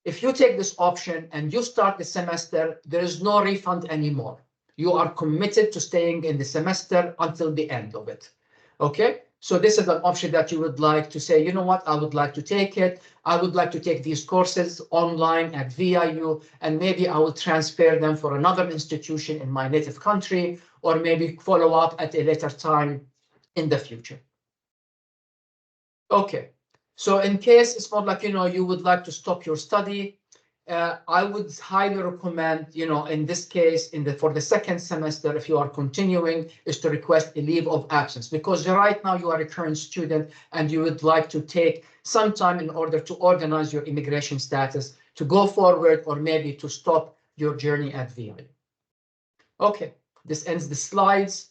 [SPEAKER 3] if you take this option and you start the semester, there is no refund anymore. You are committed to staying in the semester until the end of it. Okay, so this is an option that you would like to say, you know what, I would like to take it. I would like to take these courses online at VIU, and maybe I will transfer them for another institution in my native country, or maybe follow up at a later time in the future. Okay, so in case it's not like, you would like to stop your study, I would highly recommend, in this case, for the second semester, if you are continuing, is to request a leave of absence, because right now you are a current student and you would like to take some time in order to organize your immigration status, to go forward, or maybe to stop your journey at VIU. Okay, this ends the slides,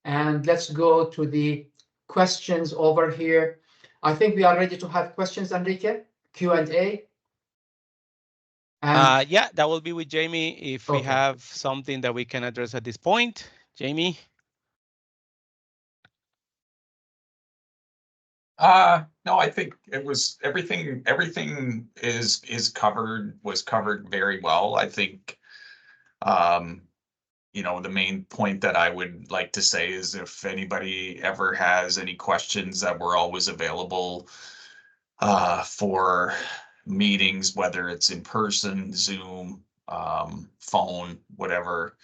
[SPEAKER 3] and let's go to the questions over here. I think we are ready to have questions, Enrique, Q&A.
[SPEAKER 2] Yeah, that will be with Jamie if we have something that we can address at this point. Jamie?
[SPEAKER 4] No, I think it was everything. Everything was covered very well. I think, the main point that I would like to say is if anybody ever has any questions, that we're always available for meetings, whether it's in person, Zoom, phone, whatever.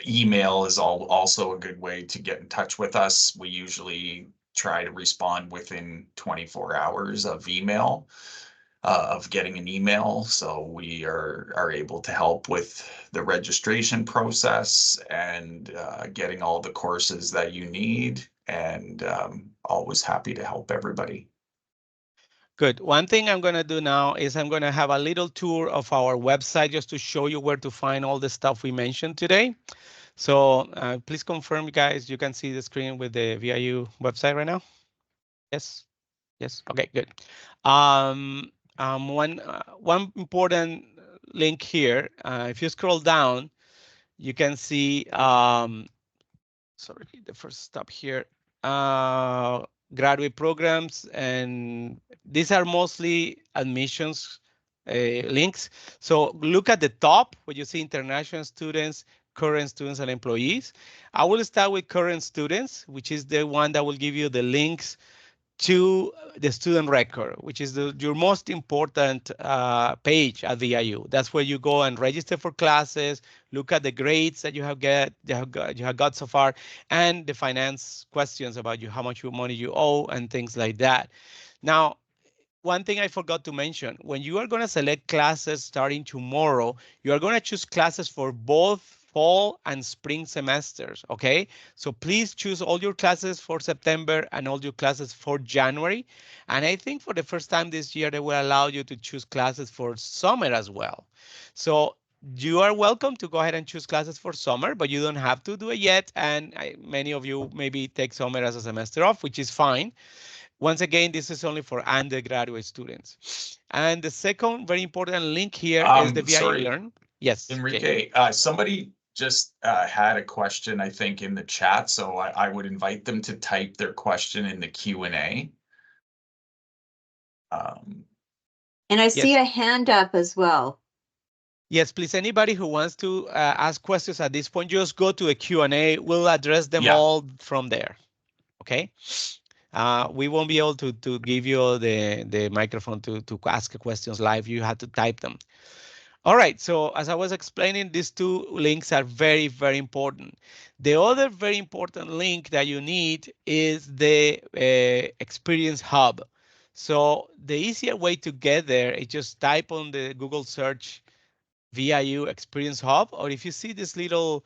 [SPEAKER 4] Email is also a good way to get in touch with us. We usually try to respond within 24 hours of email, of getting an email. So we are able to help with the registration process and getting all the courses that you need, and always happy to help everybody.
[SPEAKER 2] Good. One thing I'm going to do now is I'm going to have a little tour of our website just to show you where to find all the stuff we mentioned today. So please confirm, guys, you can see the screen with the VIU website right now? Yes. Yes. Okay, good. One important link here, if you scroll down, you can see, sorry, the first stop here, graduate programs, and these are mostly admissions links. So look at the top where you see international students, current students, and employees. I will start with current students, which is the one that will give you the links to the student record, which is your most important page at VIU. That's where you go and register for classes, look at the grades that you have got so far, and the finance questions about how much money you owe and things like that. Now, one thing I forgot to mention, when you are going to select classes starting tomorrow, you are going to choose classes for both fall and spring semesters, okay? So please choose all your classes for September and all your classes for January. And I think for the first time this year, they will allow you to choose classes for summer as well. So you are welcome to go ahead and choose classes for summer, but you don't have to do it yet. And many of you maybe take summer as a semester off, which is fine. Once again, this is only for undergraduate students. And the second very important link here is the VIU
[SPEAKER 4] Sorry,
[SPEAKER 2] Learn. Yes,
[SPEAKER 4] Enrique, somebody just had a question, I think, in the chat, so I would invite them to type their question in the Q&A.
[SPEAKER 1] And I see
[SPEAKER 2] yes.
[SPEAKER 1] a hand up as well.
[SPEAKER 2] Yes, please, anybody who wants to ask questions at this point, just go to a Q&A. We'll address them all from there, okay? We won't be able to give you the microphone to ask questions live. You have to type them. All right, so as I was explaining, these two links are very, very important. The other very important link that you need is the Experience Hub. So the easier way to get there is just type on the Google search VIU Experience Hub, or if you see this little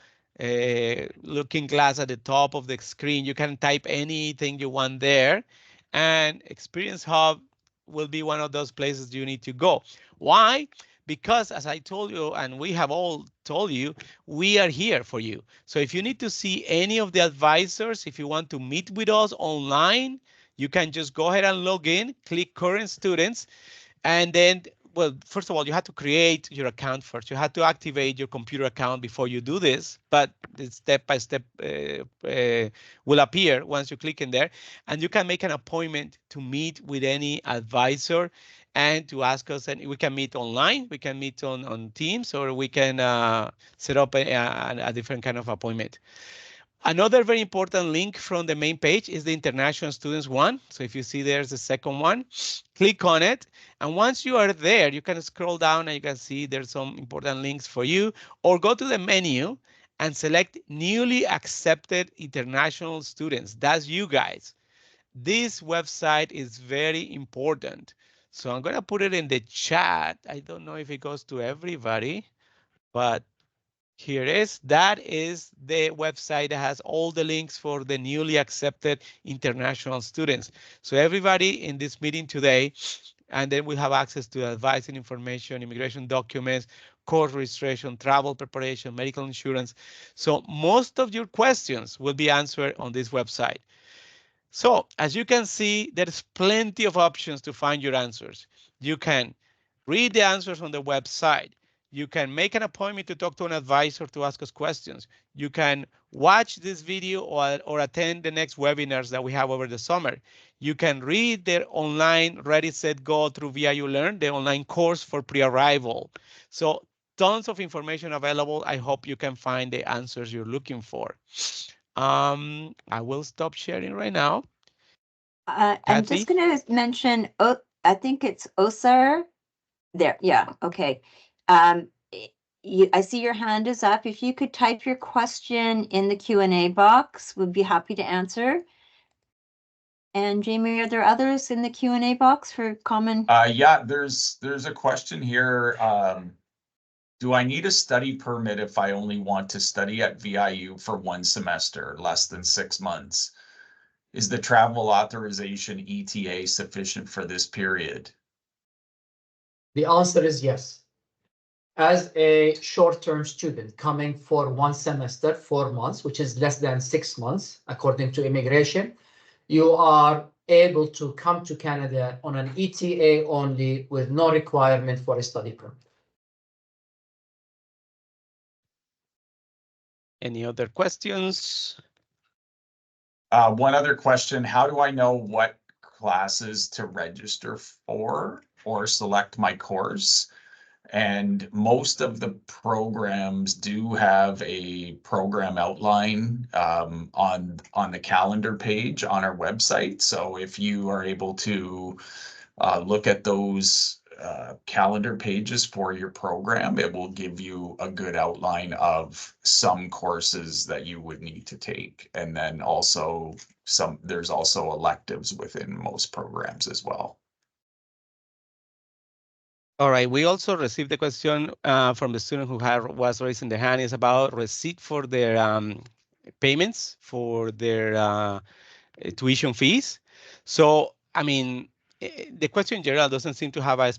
[SPEAKER 2] looking glass at the top of the screen, you can type anything you want there, and Experience Hub will be one of those places you need to go. Why? Because as I told you, and we have all told you, we are here for you. So if you need to see any of the advisors, if you want to meet with us online, you can just go ahead and log in, click current students, and then, well, first of all, you have to create your account first. You have to activate your computer account before you do this, but the step-by-step will appear once you click in there. And you can make an appointment to meet with any advisor and to ask us, and we can meet online, we can meet on Teams, or we can set up a different kind of appointment. Another very important link from the main page is the international students one. So if you see there's the second one, click on it. And once you are there, you can scroll down and you can see there's some important links for you, or go to the menu and select newly accepted international students. That's you guys. This website is very important. So I'm going to put it in the chat. I don't know if it goes to everybody, but here it is. That is the website that has all the links for the newly accepted international students. So everybody in this meeting today, and then we have access to advice and information, immigration documents, course registration, travel preparation, medical insurance. So most of your questions will be answered on this website. So as you can see, there's plenty of options to find your answers. You can read the answers on the website. You can make an appointment to talk to an advisor to ask us questions. You can watch this video or attend the next webinars that we have over the summer. You can read their online Ready, Set, Go through VIU Learn, the online course for pre-arrival. So tons of information available. I hope you can find the answers you're looking for. I will stop sharing right now.
[SPEAKER 1] I'm just going to mention, oh, I think it's Osar. There, yeah, okay. I see your hand is up. If you could type your question in the Q&A box, we'd be happy to answer. And Jamie, are there others in the Q&A box for common?
[SPEAKER 4] Yeah, there's a question here. Do I need a study permit if I only want to study at VIU for 1 semester, less than 6 months? Is the travel authorization ETA sufficient for this period?
[SPEAKER 3] The answer is yes. As a short-term student coming for 1 semester, 4 months, which is less than 6 months, according to immigration, you are able to come to Canada on an ETA only with no requirement for a study permit.
[SPEAKER 2] Any other questions?
[SPEAKER 4] One other question, how do I know what classes to register for or select my course? And most of the programs do have a program outline on the calendar page on our website. So if you are able to look at those calendar pages for your program, it will give you a good outline of some courses that you would need to take. And then also there's also electives within most programs as well.
[SPEAKER 2] All right, we also received a question from the student who was raising the hand. Is about receipt for their payments for their tuition fees. So, I mean, the question in general doesn't seem to have a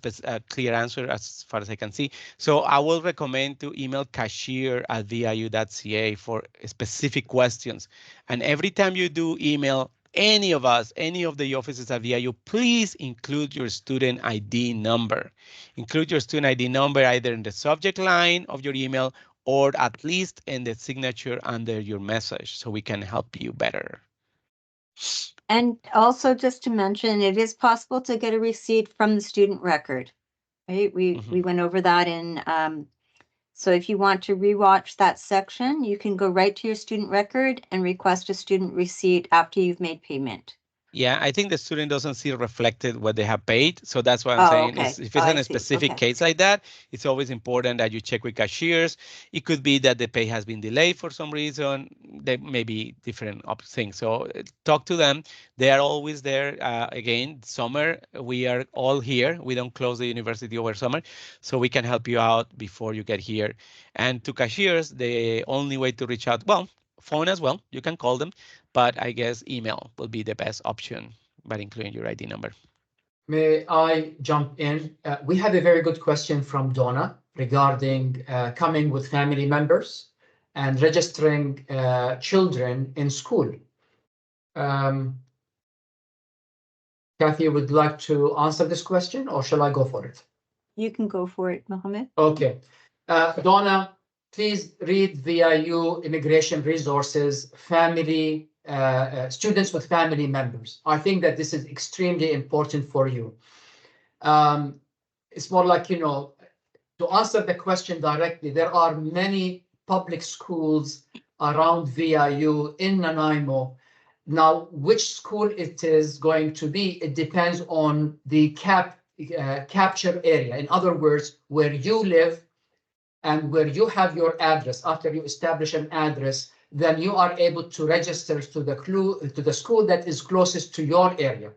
[SPEAKER 2] clear answer as far as I can see. So I will recommend to email cashier@viu.ca for specific questions. And every time you do email any of us, any of the offices at VIU, please include your student ID number. Include your student ID number either in the subject line of your email or at least in the signature under your message so we can help you better.
[SPEAKER 1] And also just to mention, it is possible to get a receipt from the student record, right? We went over that in, so if you want to rewatch that section, you can go right to your student record and request a student receipt after you've made payment.
[SPEAKER 2] Yeah, I think the student doesn't see reflected what they have paid. So that's what I'm saying
[SPEAKER 1] Okay.
[SPEAKER 2] is if it's in a specific case like that, it's always important that you check with cashiers. It could be that the pay has been delayed for some reason. There may be different things. So talk to them. They are always there. Again, summer, we are all here. We don't close the university over summer. So we can help you out before you get here. And to cashiers, the only way to reach out, well, phone as well. You can call them. But I guess email will be the best option by including your ID number.
[SPEAKER 3] May I jump in? We have a very good question from Donna regarding coming with family members and registering children in school. Kathy would like to answer this question, or shall I go for it?
[SPEAKER 1] You can go for it, Mohammed.
[SPEAKER 3] Okay. Donna, please read VIU Immigration Resources family students with family members. I think that this is extremely important for you. It's more like, to answer the question directly, there are many public schools around VIU in Nanaimo. Now, which school it is going to be, it depends on the capture area. In other words, where you live and where you have your address. After you establish an address, then you are able to register to the school that is closest to your area.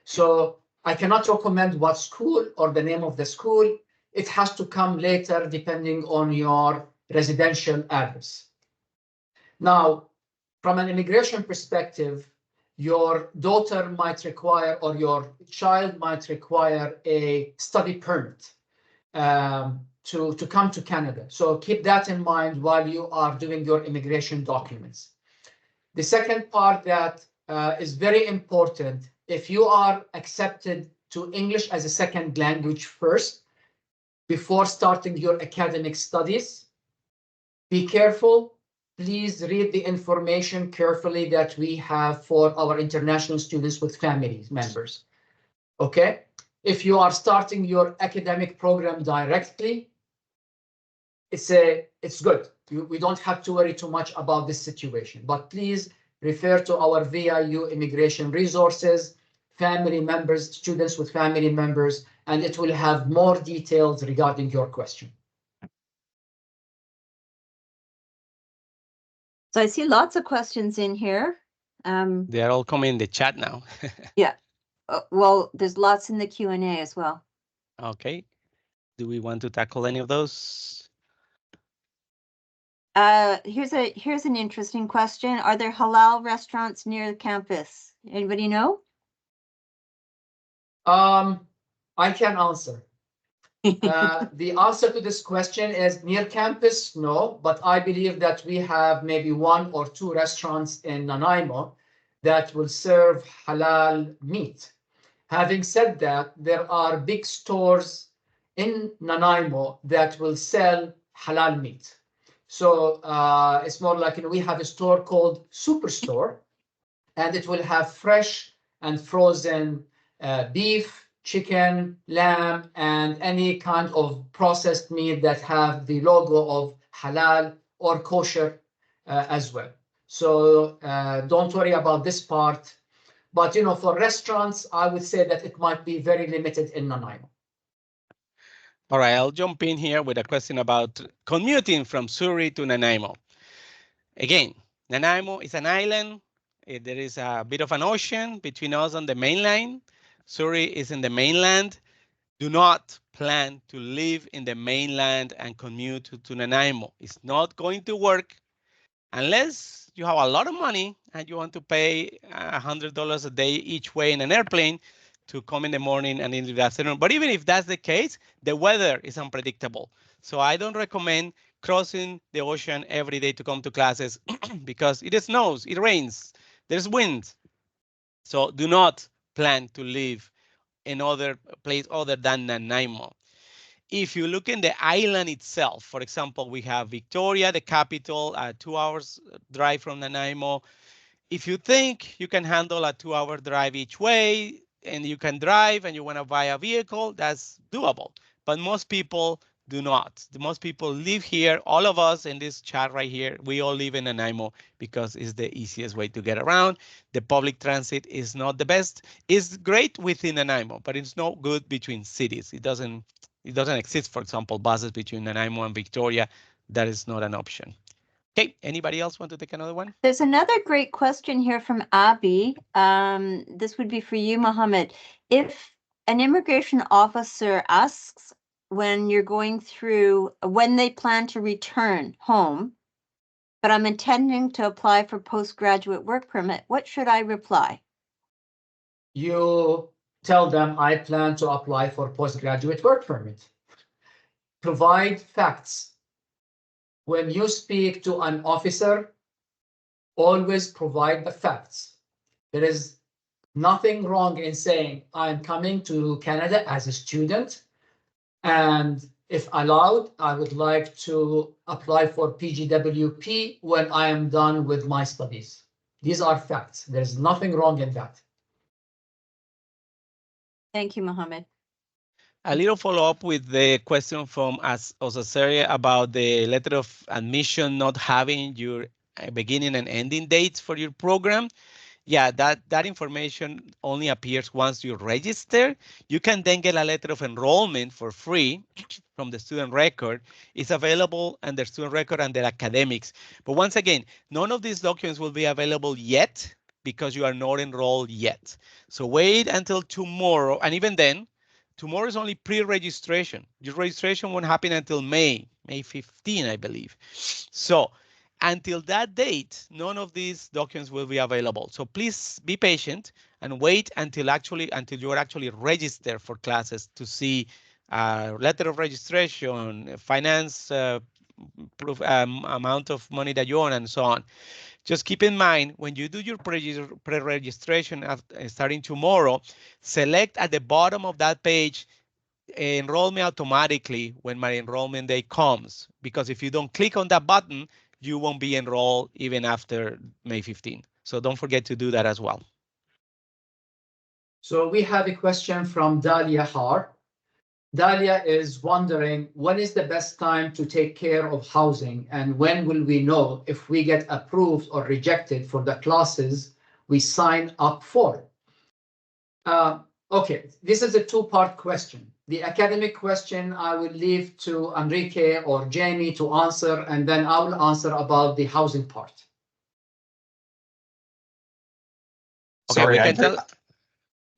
[SPEAKER 3] So I cannot recommend what school or the name of the school. It has to come later depending on your residential address. Now, from an immigration perspective, your daughter might require or your child might require a study permit to come to Canada. So keep that in mind while you are doing your immigration documents. The second part that is very important, if you are accepted to English as a second language first, before starting your academic studies. Be careful. Please read the information carefully that we have for our international students with family members. Okay? If you are starting your academic program directly, it's good. We don't have to worry too much about this situation. But please refer to our VIU immigration resources, family members, students with family members, and it will have more details regarding your question.
[SPEAKER 1] So I see lots of questions in here.
[SPEAKER 2] They're all coming in the chat now.
[SPEAKER 1] Yeah. Well, there's lots in the Q&A as well.
[SPEAKER 2] Okay. Do we want to tackle any of those?
[SPEAKER 1] Here's an interesting question. Are there halal restaurants near the campus? Anybody know?
[SPEAKER 3] I can answer. The answer to this question is near campus, no, but I believe that we have maybe 1 or 2 restaurants in Nanaimo that will serve halal meat. Having said that, there are big stores in Nanaimo that will sell halal meat. So it's more like, we have a store called Superstore, and it will have fresh and frozen beef, chicken, lamb, and any kind of processed meat that have the logo of halal or kosher as well. So don't worry about this part. But for restaurants, I would say that it might be very limited in Nanaimo.
[SPEAKER 2] All right, I'll jump in here with a question about commuting from Surrey to Nanaimo. Again, Nanaimo is an island. There is a bit of an ocean between us and the mainland. Surrey is in the mainland. Do not plan to live in the mainland and commute to Nanaimo. It's not going to work unless you have a lot of money and you want to pay $100 a day each way in an airplane to come in the morning and in the afternoon. But even if that's the case, the weather is unpredictable. So I don't recommend crossing the ocean every day to come to classes because it snows, it rains, there's wind. So do not plan to live in other place other than Nanaimo. If you look in the island itself, for example, we have Victoria, the capital, 2 hours drive from Nanaimo. If you think you can handle a 2-hour drive each way and you can drive and you want to buy a vehicle, that's doable. But most people do not. Most people live here. All of us in this chat right here, we all live in Nanaimo because it's the easiest way to get around. The public transit is not the best. It's great within Nanaimo, but it's not good between cities. It doesn't exist, for example, buses between Nanaimo and Victoria. That is not an option. Okay, anybody else want to take another one?
[SPEAKER 1] There's another great question here from Abby. This would be for you, Mohammed. If an immigration officer asks when you're going through, when they plan to return home, but I'm intending to apply for postgraduate work permit, what should I reply?
[SPEAKER 3] You tell them I plan to apply for postgraduate work permit. Provide facts. When you speak to an officer, always provide the facts. There is nothing wrong in saying I'm coming to Canada as a student, and if allowed, I would like to apply for PGWP when I am done with my studies. These are facts. There's nothing wrong in that.
[SPEAKER 1] Thank you, Mohammed.
[SPEAKER 2] A little follow-up with the question from Osaseria about the letter of admission not having your beginning and ending dates for your program. Yeah, that information only appears once you register. You can then get a letter of enrollment for free from the student record. It's available under student record under academics. But once again, none of these documents will be available yet because you are not enrolled yet. So wait until tomorrow, and even then, tomorrow is only pre-registration. Your registration won't happen until May 15, I believe. So until that date, none of these documents will be available. So please be patient and wait until you are actually registered for classes to see letter of registration, finance proof, amount of money that you own, and so on. Just keep in mind, when you do your pre-registration starting tomorrow, select at the bottom of that page enroll me automatically when my enrollment day comes, because if you don't click on that button, you won't be enrolled even after May 15. So don't forget to do that as well.
[SPEAKER 3] So we have a question from Dalia Har. Dalia is wondering, when is the best time to take care of housing, and when will we know if we get approved or rejected for the classes we sign up for? Okay, this is a two-part question. The academic question I will leave to Enrique or Jamie to answer, and then I will answer about the housing part.
[SPEAKER 2] Okay,
[SPEAKER 4] Sorry,
[SPEAKER 2] we
[SPEAKER 4] I
[SPEAKER 2] can tell.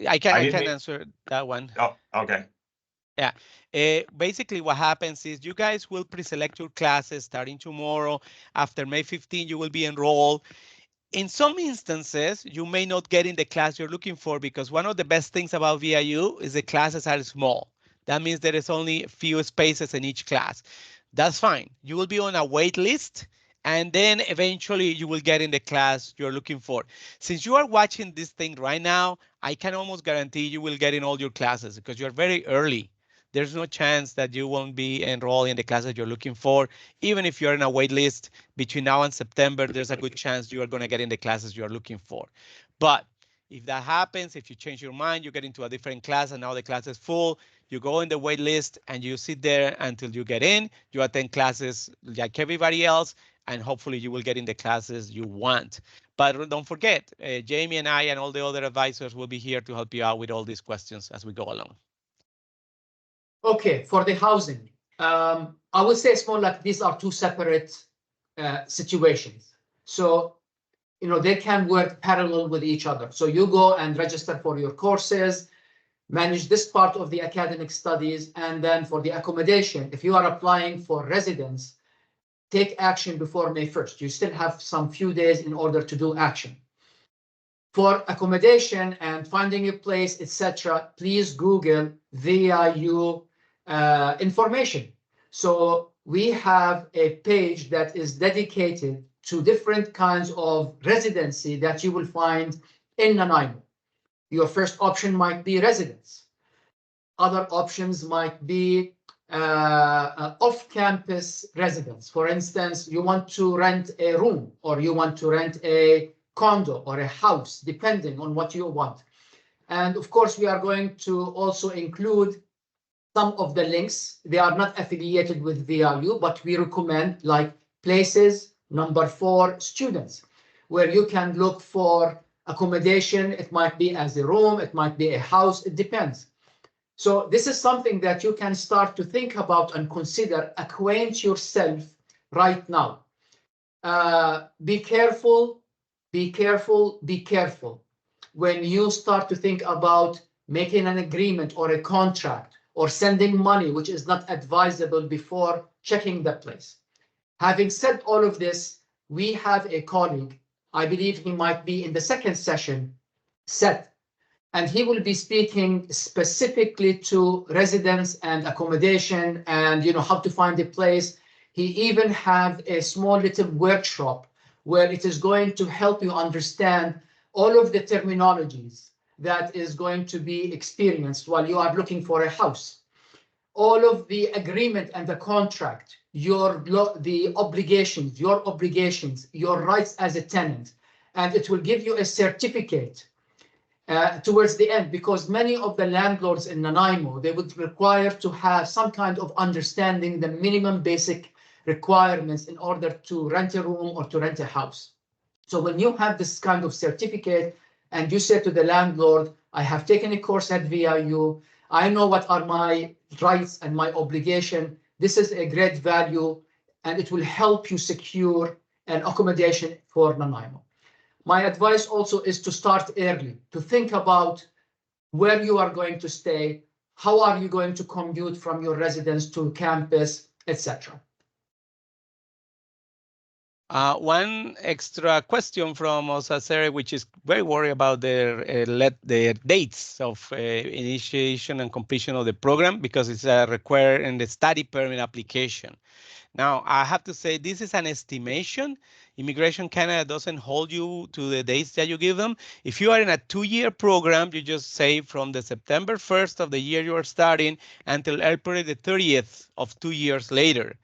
[SPEAKER 2] I
[SPEAKER 4] didn't
[SPEAKER 2] can
[SPEAKER 4] mean-
[SPEAKER 2] answer that one.
[SPEAKER 4] Oh, okay.
[SPEAKER 2] Yeah. Basically, what happens is you guys will pre-select your classes starting tomorrow. After May 15, you will be enrolled. In some instances, you may not get in the class you're looking for, because one of the best things about VIU is the classes are small. That means there is only a few spaces in each class. That's fine. You will be on a wait list, and then eventually you will get in the class you're looking for. Since you are watching this thing right now, I can almost guarantee you will get in all your classes because you're very early. There's no chance that you won't be enrolled in the classes you're looking for. Even if you're in a wait list between now and September, there's a good chance you are going to get in the classes you are looking for. But if that happens, if you change your mind, you get into a different class and now the class is full, you go in the wait list and you sit there until you get in, you attend classes like everybody else, and hopefully you will get in the classes you want. But don't forget, Jamie and I and all the other advisors will be here to help you out with all these questions as we go along.
[SPEAKER 3] Okay, for the housing, I would say it's more like these are two separate situations. So, they can work parallel with each other. So you go and register for your courses, manage this part of the academic studies, and then for the accommodation, if you are applying for residence, take action before May 1st. You still have some few days in order to do action. For accommodation and finding a place, etc., please Google VIU information. So we have a page that is dedicated to different kinds of residency that you will find in Nanaimo. Your first option might be residence. Other options might be off-campus residence. For instance, you want to rent a room, or you want to rent a condo or a house, depending on what you want. And of course, we are going to also include some of the links. They are not affiliated with VIU, but we recommend, like places, number 4, students, where you can look for accommodation. It might be as a room, it might be a house, it depends. So this is something that you can start to think about and consider. Acquaint yourself right now. Be careful, be careful, be careful. When you start to think about making an agreement or a contract or sending money, which is not advisable before checking the place. Having said all of this, we have a colleague, I believe he might be in the second session, Seth, and he will be speaking specifically to residents and accommodation and how to find a place. He even have a small little workshop where it is going to help you understand all of the terminologies that is going to be experienced while you are looking for a house. All of the agreement and the contract, the obligations, your rights as a tenant, and it will give you a certificate towards the end, because many of the landlords in Nanaimo, they would require to have some kind of understanding the minimum basic requirements in order to rent a room or to rent a house. So when you have this kind of certificate and you say to the landlord, I have taken a course at VIU, I know what are my rights and my obligation, this is a great value, and it will help you secure an accommodation for Nanaimo. My advice also is to start early, to think about where you are going to stay, how are you going to commute from your residence to campus, etc.
[SPEAKER 2] One extra question from Osasere, which is very worried about the dates of initiation and completion of the program because it's required in the study permit application. Now, I have to say this is an estimation. Immigration Canada doesn't hold you to the dates that you give them. If you are in a 2-year program, you just say from the September 1st of the year you are starting until April the 30th of 2 years later.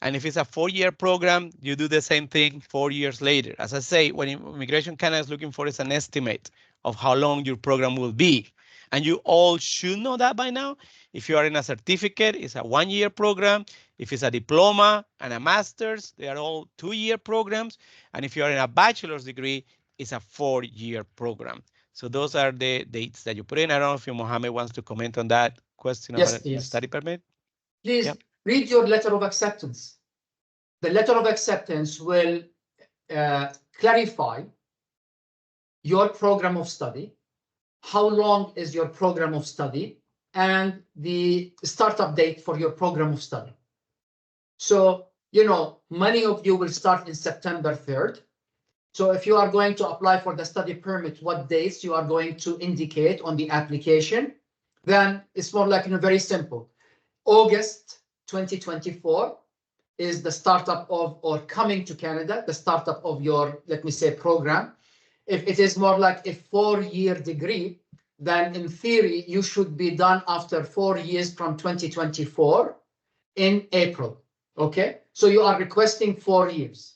[SPEAKER 2] And if it's a 4-year program, you do the same thing 4 years later. As I say, what Immigration Canada is looking for is an estimate of how long your program will be. And you all should know that by now. If you are in a certificate, it's a 1-year program. If it's a diploma and a master's, they are all 2-year programs. And if you are in a bachelor's degree, it's a 4-year program. So those are the dates that you put in. I don't know if Mohammed wants to comment on that question about the study permit.
[SPEAKER 3] Please
[SPEAKER 2] Yep.
[SPEAKER 3] read your letter of acceptance. The letter of acceptance will clarify your program of study, how long is your program of study, and the startup date for your program of study. So, you know, many of you will start in September 3rd. So if you are going to apply for the study permit, what dates you are going to indicate on the application, then it's more like, very simple. August 2024 is the startup of, or coming to Canada, the startup of your, let me say, program. If it is more like a 4-year degree, then in theory, you should be done after 4 years from 2024 in April. Okay, so you are requesting 4 years.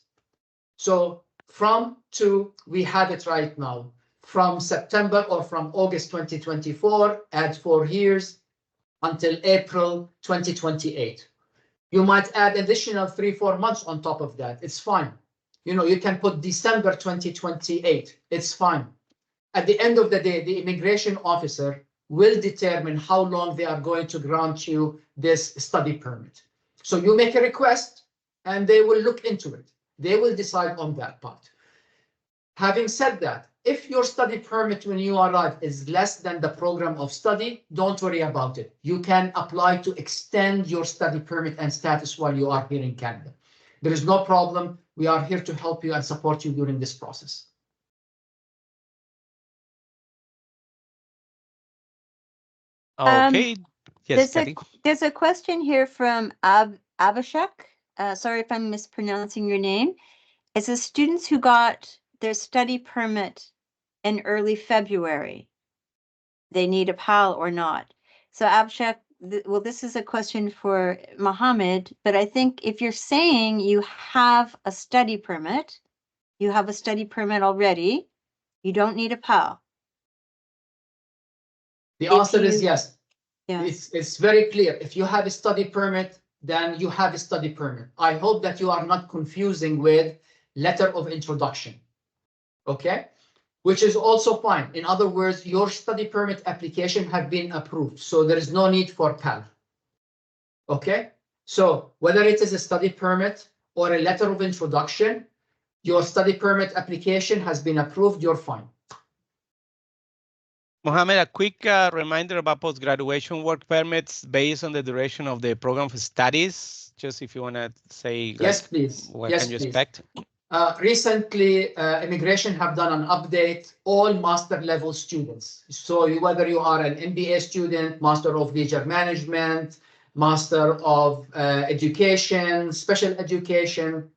[SPEAKER 3] So we have it right now, from September or from August 2024, add 4 years until April 2028. You might add additional 3-4 months on top of that. It's fine. You can put December 2028. It's fine. At the end of the day, the immigration officer will determine how long they are going to grant you this study permit. So you make a request and they will look into it. They will decide on that part. Having said that, if your study permit when you arrive is less than the program of study, don't worry about it. You can apply to extend your study permit and status while you are here in Canada. There is no problem. We are here to help you and support you during this process.
[SPEAKER 2] Okay. Yes,
[SPEAKER 1] there's a question here from Abhishek. Sorry if I'm mispronouncing your name. It says students who got their study permit in early February, they need a PAL or not. So Abhishek, well, this is a question for Mohammed, but I think if you're saying you have a study permit, you have a study permit already, you don't need a PAL.
[SPEAKER 3] The answer is yes.
[SPEAKER 1] Yes.
[SPEAKER 3] It's very clear. If you have a study permit, then you have a study permit. I hope that you are not confusing with letter of introduction. Okay? Which is also fine. In other words, your study permit application has been approved, so there is no need for PAL. Okay? So whether it is a study permit or a letter of introduction, your study permit application has been approved, you're fine.
[SPEAKER 2] Mohammed, a quick reminder about post-graduation work permits based on the duration of the program of studies. Just if you want to say,
[SPEAKER 3] yes, please.
[SPEAKER 2] What
[SPEAKER 3] yes,
[SPEAKER 2] can you
[SPEAKER 3] please.
[SPEAKER 2] expect?
[SPEAKER 3] Recently, immigration have done an update, all master level students. So whether you are an MBA student, Master of Leisure Management, Master of Education, Special Education,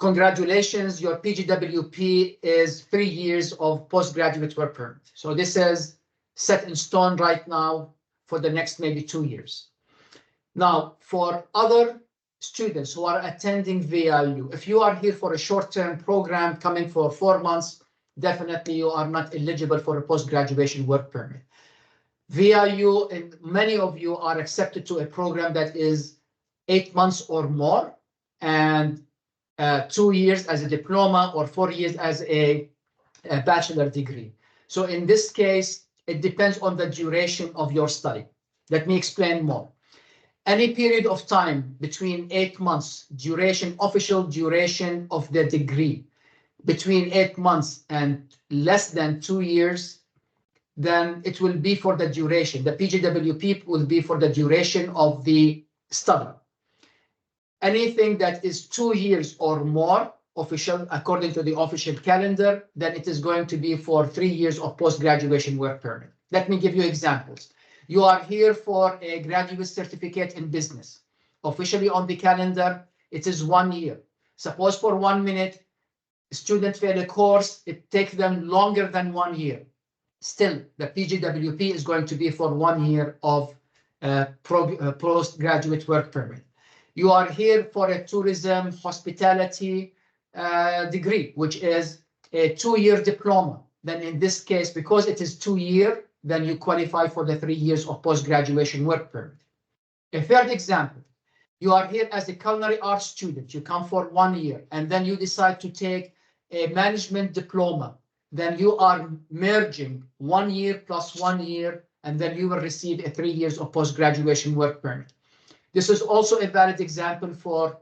[SPEAKER 3] congratulations, your PGWP is 3 years of postgraduate work permit. So this is set in stone right now for the next maybe 2 years. Now, for other students who are attending VIU, if you are here for a short-term program coming for 4 months, definitely you are not eligible for a post-graduation work permit. VIU, and many of you are accepted to a program that is 8 months or more, and 2 years as a diploma or 4 years as a bachelor degree. So in this case, it depends on the duration of your study. Let me explain more. Any period of time between 8 months duration, official duration of the degree, between 8 months and less than 2 years, then it will be for the duration. The PGWP will be for the duration of the study. Anything that is 2 years or more official, according to the official calendar, then it is going to be for 3 years of post-graduation work permit. Let me give you examples. You are here for a graduate certificate in business. Officially on the calendar, it is 1 year. Suppose for 1 minute, student fail a course, it takes them longer than 1 year. Still, the PGWP is going to be for 1 year of postgraduate work permit. You are here for a tourism hospitality degree, which is a 2-year diploma. Then in this case, because it is 2 year, then you qualify for the 3 years of post-graduation work permit. A third example, you are here as a culinary arts student. You come for 1 year, and then you decide to take a management diploma. Then you are merging 1 year plus 1 year, and then you will receive a 3 years of post-graduation work permit. This is also a valid example for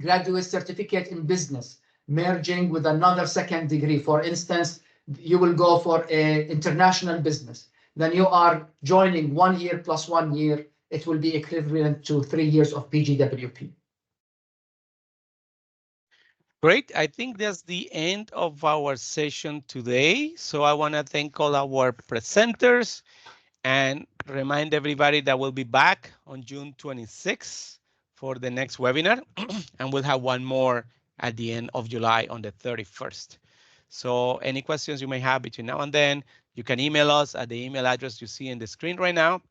[SPEAKER 3] graduate certificate in business, merging with another second degree. For instance, you will go for an international business. Then you are joining 1 year plus 1 year. It will be equivalent to 3 years of PGWP.
[SPEAKER 2] Great. I think that's the end of our session today. So I want to thank all our presenters and remind everybody that we'll be back on June 26th for the next webinar. And we'll have one more at the end of July on the 31st. So any questions you may have between now and then, you can email us at the email address you see in the screen right now,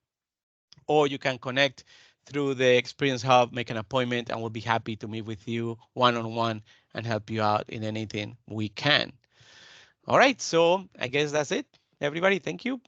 [SPEAKER 2] or you can connect through the Experience Hub, make an appointment, and we'll be happy to meet with you one-on-one and help you out in anything we can. All right, so I guess that's it. Everybody, thank you.